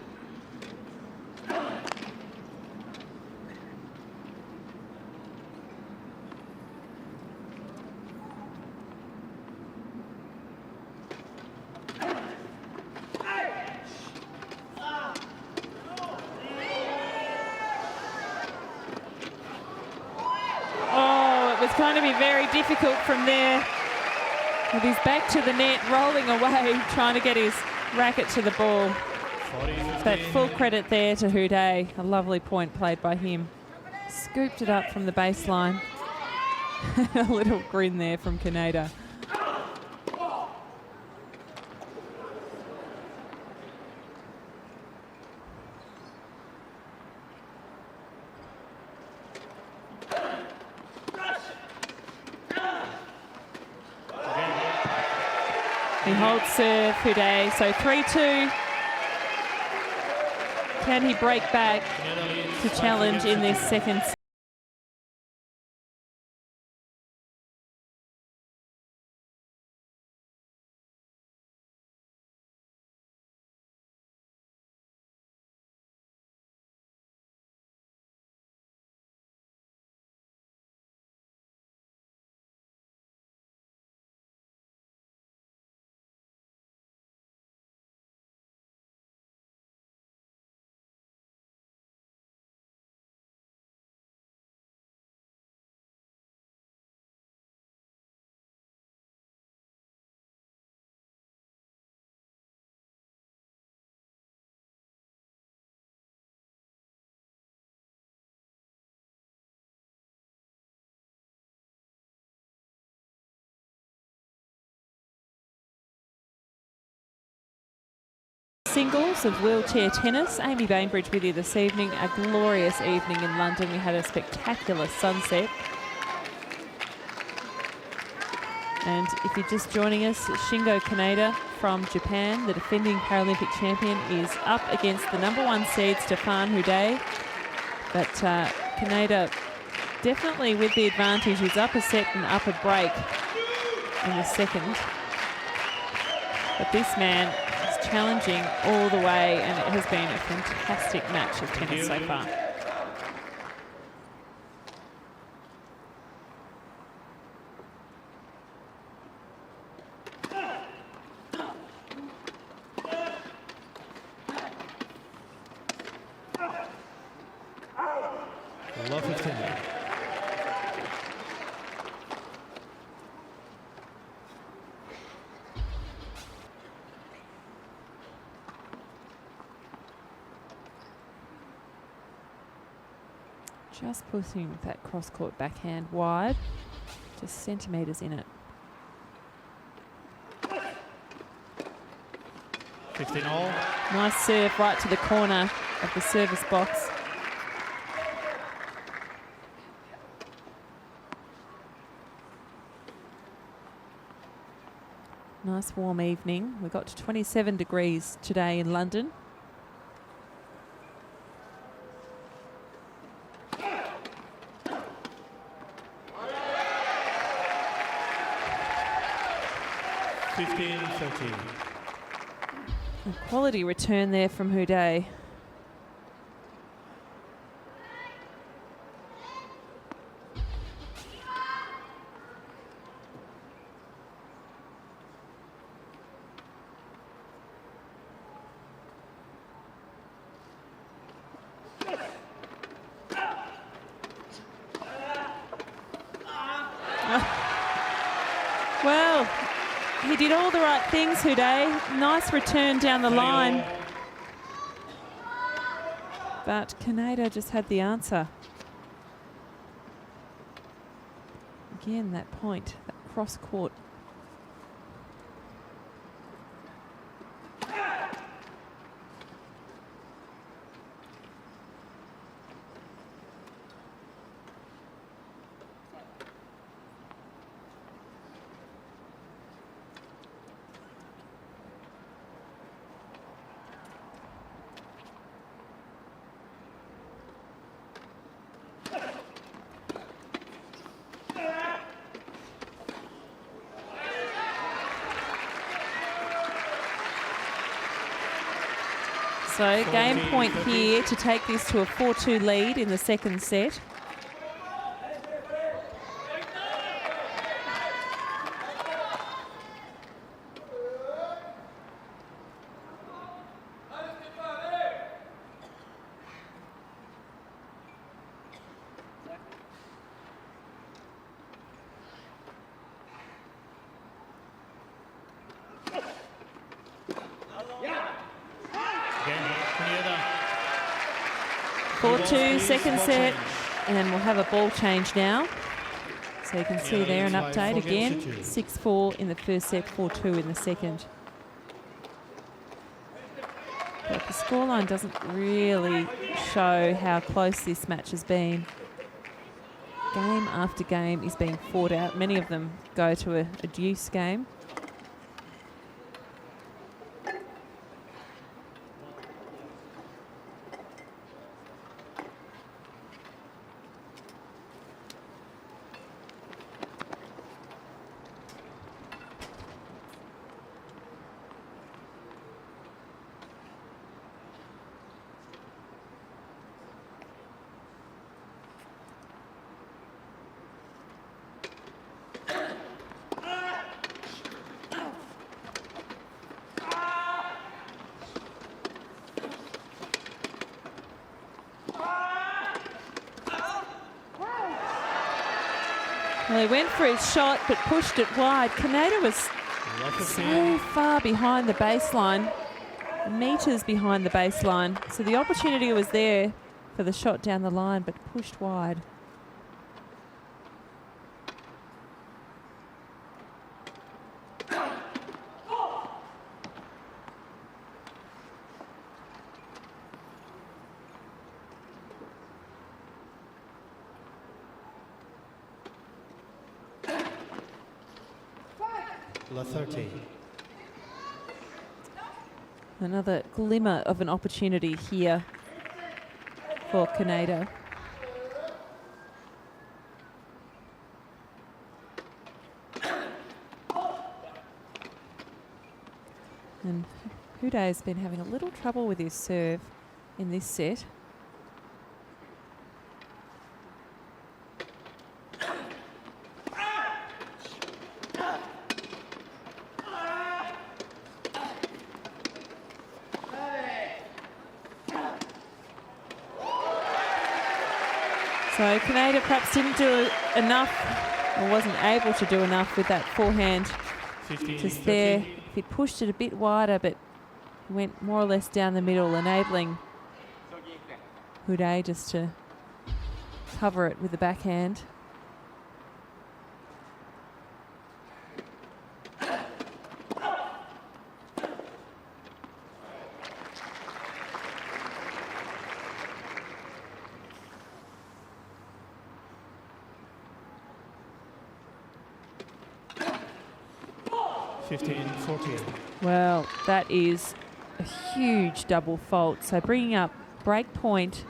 It's going to be very difficult from there. With his back to the net, rolling away, trying to get his racket to the ball. 40-15. But full credit there to Houdet. A lovely point played by him. Scooped it up from the baseline. A little grin there from Kunieda. He holds serve, Houdet, so 3-2. Can he break back to challenge in this second set? Singles of wheelchair tennis. Amy Bainbridge with you this evening. A glorious evening in London. We had a spectacular sunset. And if you're just joining us, Shingo Kunieda from Japan, the defending Paralympic champion, is up against the #1 seed, Stephane Houdet. But Kunieda definitely with the advantage. He's up a set and up a break in the second. But this man is challenging all the way, and it has been a fantastic match of tennis so far. Love 15. Just putting that cross-court backhand wide, just centimetres in it. 15 all. Nice serve right to the corner of the service box. Nice warm evening. We got to 27 degrees today in London. A quality return there from Houdet. Well, he did all the right things, Houdet. Nice return down the line. But Kunieda just had the answer. Again, that point, that cross court. So game point here to take this to a 4-2 lead in the second set. Kunieda. 4-2 second set, and we'll have a ball change now. So you can see there an update again. 6-4 in the first set, 4-2 in the second. But the scoreline doesn't really show how close this match has been. Game after game is being fought out. Many of them go to a deuce game. Well, he went for his shot but pushed it wide. Kunieda was so far behind the baseline, metres behind the baseline. So the opportunity was there for the shot down the line, but pushed wide. Another glimmer of an opportunity here for Kunieda. And Houdet has been having a little trouble with his serve in this set. So Kunieda perhaps didn't do enough, or wasn't able to do enough with that forehand. 15, Just there, if he'd pushed it a bit wider, but went more or less down the middle, enabling Houdet just to cover it with the backhand. Well, that is a huge double fault. So bringing up break point,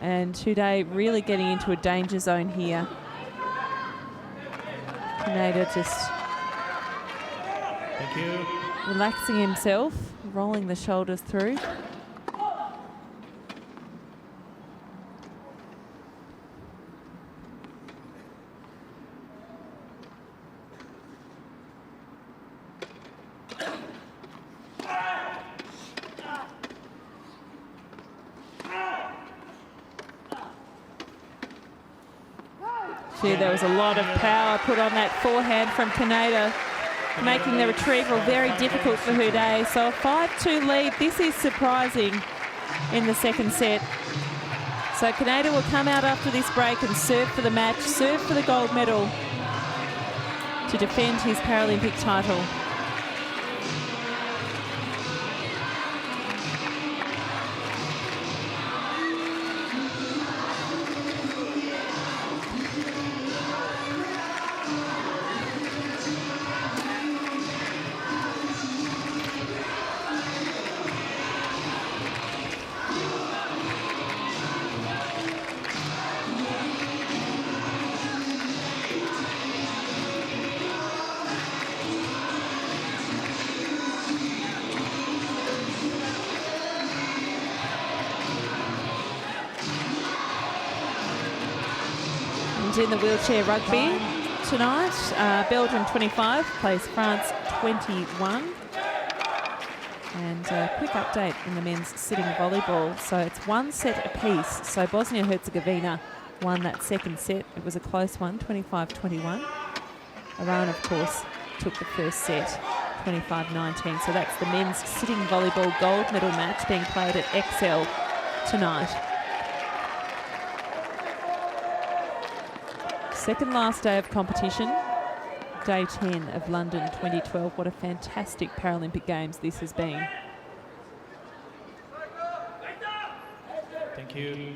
and Houdet really getting into a danger zone here. Kunieda just relaxing himself, rolling the shoulders through. There was a lot of power put on that forehand from Kunieda, making the retrieval very difficult for Houdet. So a 5-2 lead. This is surprising in the second set. So Kunieda will come out after this break and serve for the match, serve for the gold medal to defend his Paralympic title. And in the wheelchair rugby tonight, Belgium 25 plays France 21. And a quick update in the men's sitting volleyball. So it's 1 set apiece. So Bosnia-Herzegovina won that second set. It was a close one, 25-21. Iran, of course, took the first set, 25-19. So that's the men's sitting volleyball gold medal match being played at XL tonight. Second last day of competition. Day 10 of London 2012. What a fantastic Paralympic Games this has been. Thank you.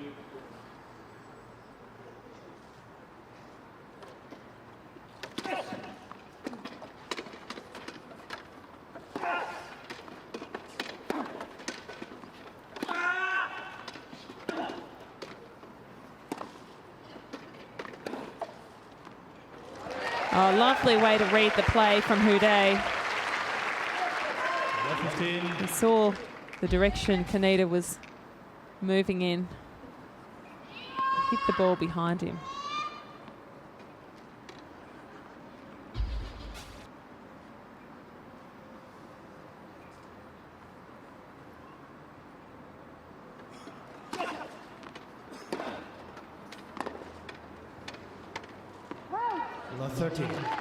Oh, lovely way to read the play from Houdet. He saw the direction Kunieda was moving in. Hit the ball behind him.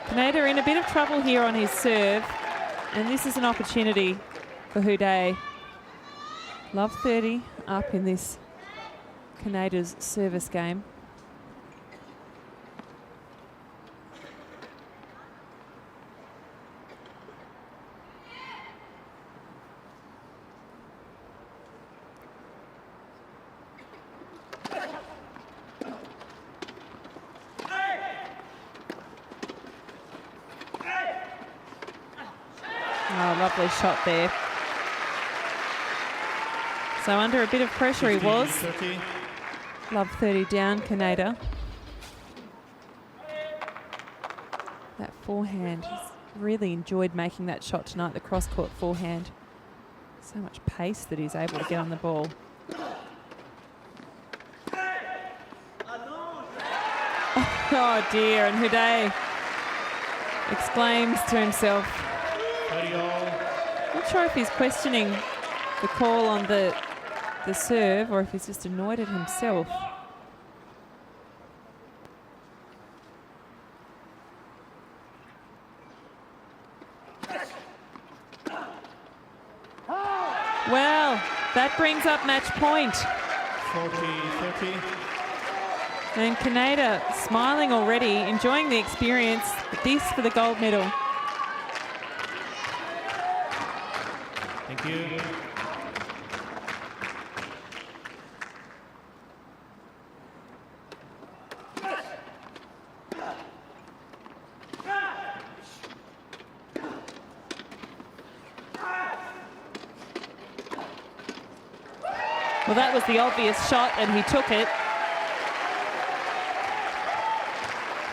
Kunieda in a bit of trouble here on his serve, and this is an opportunity for Houdet. Love 30 up in this Kunieda's service game. Oh, lovely shot there. So under a bit of pressure he was. 30. Love 30 down, Kunieda. That forehand, he's really enjoyed making that shot tonight, the cross-court forehand. So much pace that he's able to get on the ball. Oh dear, and Houdet exclaims to himself. Not sure if he's questioning the call on the serve or if he's just annoyed at himself. Well, that brings up match point. 40-30. And Kunieda smiling already, enjoying the experience. This for the gold medal. Thank you. Well, that was the obvious shot, and he took it.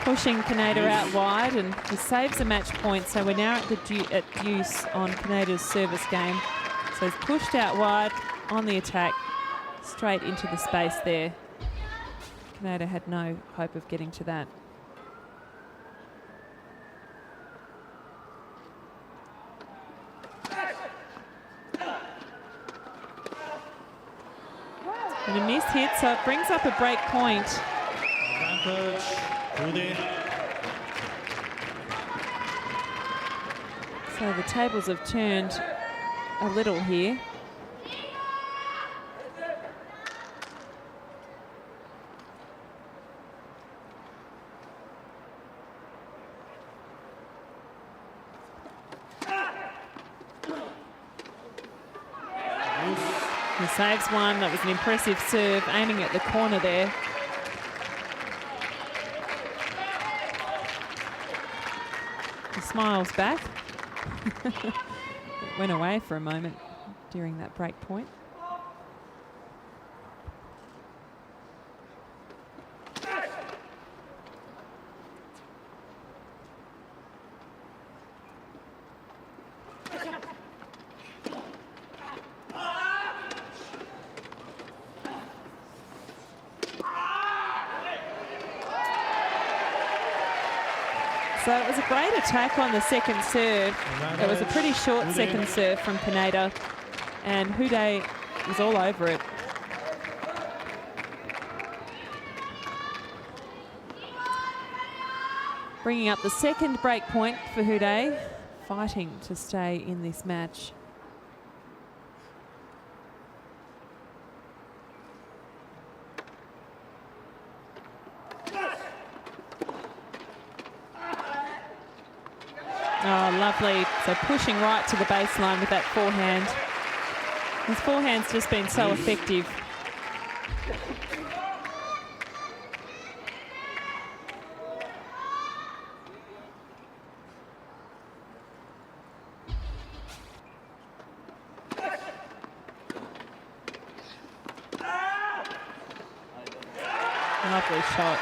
Pushing Kunieda out wide, and he saves a match point. So we're now at deuce on Kunieda's service game. So he's pushed out wide on the attack, straight into the space there. Kunieda had no hope of getting to that. And a miss hit, so it brings up a break point. Advantage, Houdet. So the tables have turned a little here. He saves one. That was an impressive serve, aiming at the corner there. He smiles back. It went away for a moment during that break point. So it was a great attack on the second serve. It was a pretty short second serve from Kunieda, and Houdet was all over it. Bringing up the second break point for Houdet, fighting to stay in this match. Oh, lovely. So pushing right to the baseline with that forehand. His forehand's just been so effective. Lovely shot.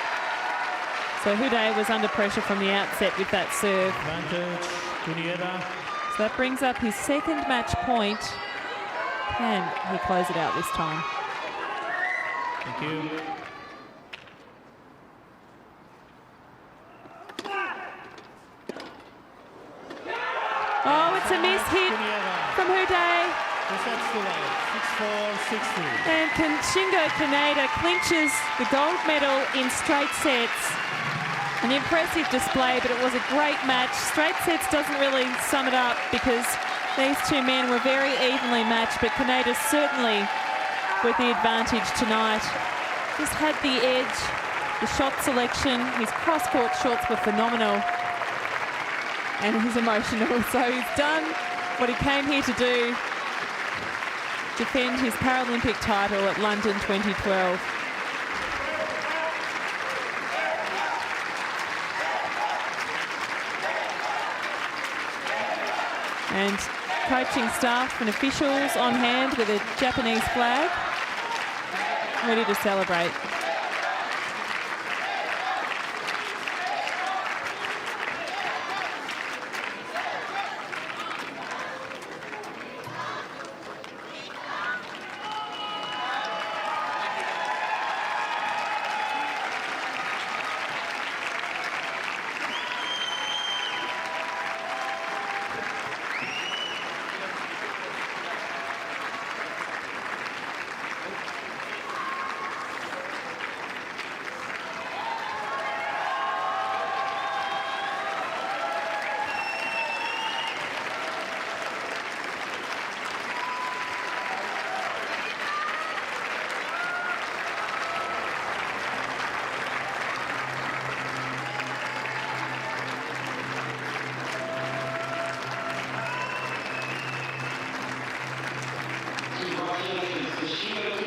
So Houdet was under pressure from the outset with that serve. Advantage, Kunieda. So that brings up his second match point. Can he close it out this time? Thank you. Oh, it's a miss hit from Houdet. Sets to love. 6-4, 6-3. And Shingo Kunieda clinches the gold medal in straight sets. An impressive display, but it was a great match. Straight sets doesn't really sum it up because these two men were very evenly matched, but Kunieda certainly with the advantage tonight. Just had the edge, the shot selection, his cross-court shots were phenomenal, and he's emotional. So he's done what he came here to do, defend his Paralympic title at London 2012. And coaching staff and officials on hand with a Japanese flag, ready to celebrate. Congratulations to Shingo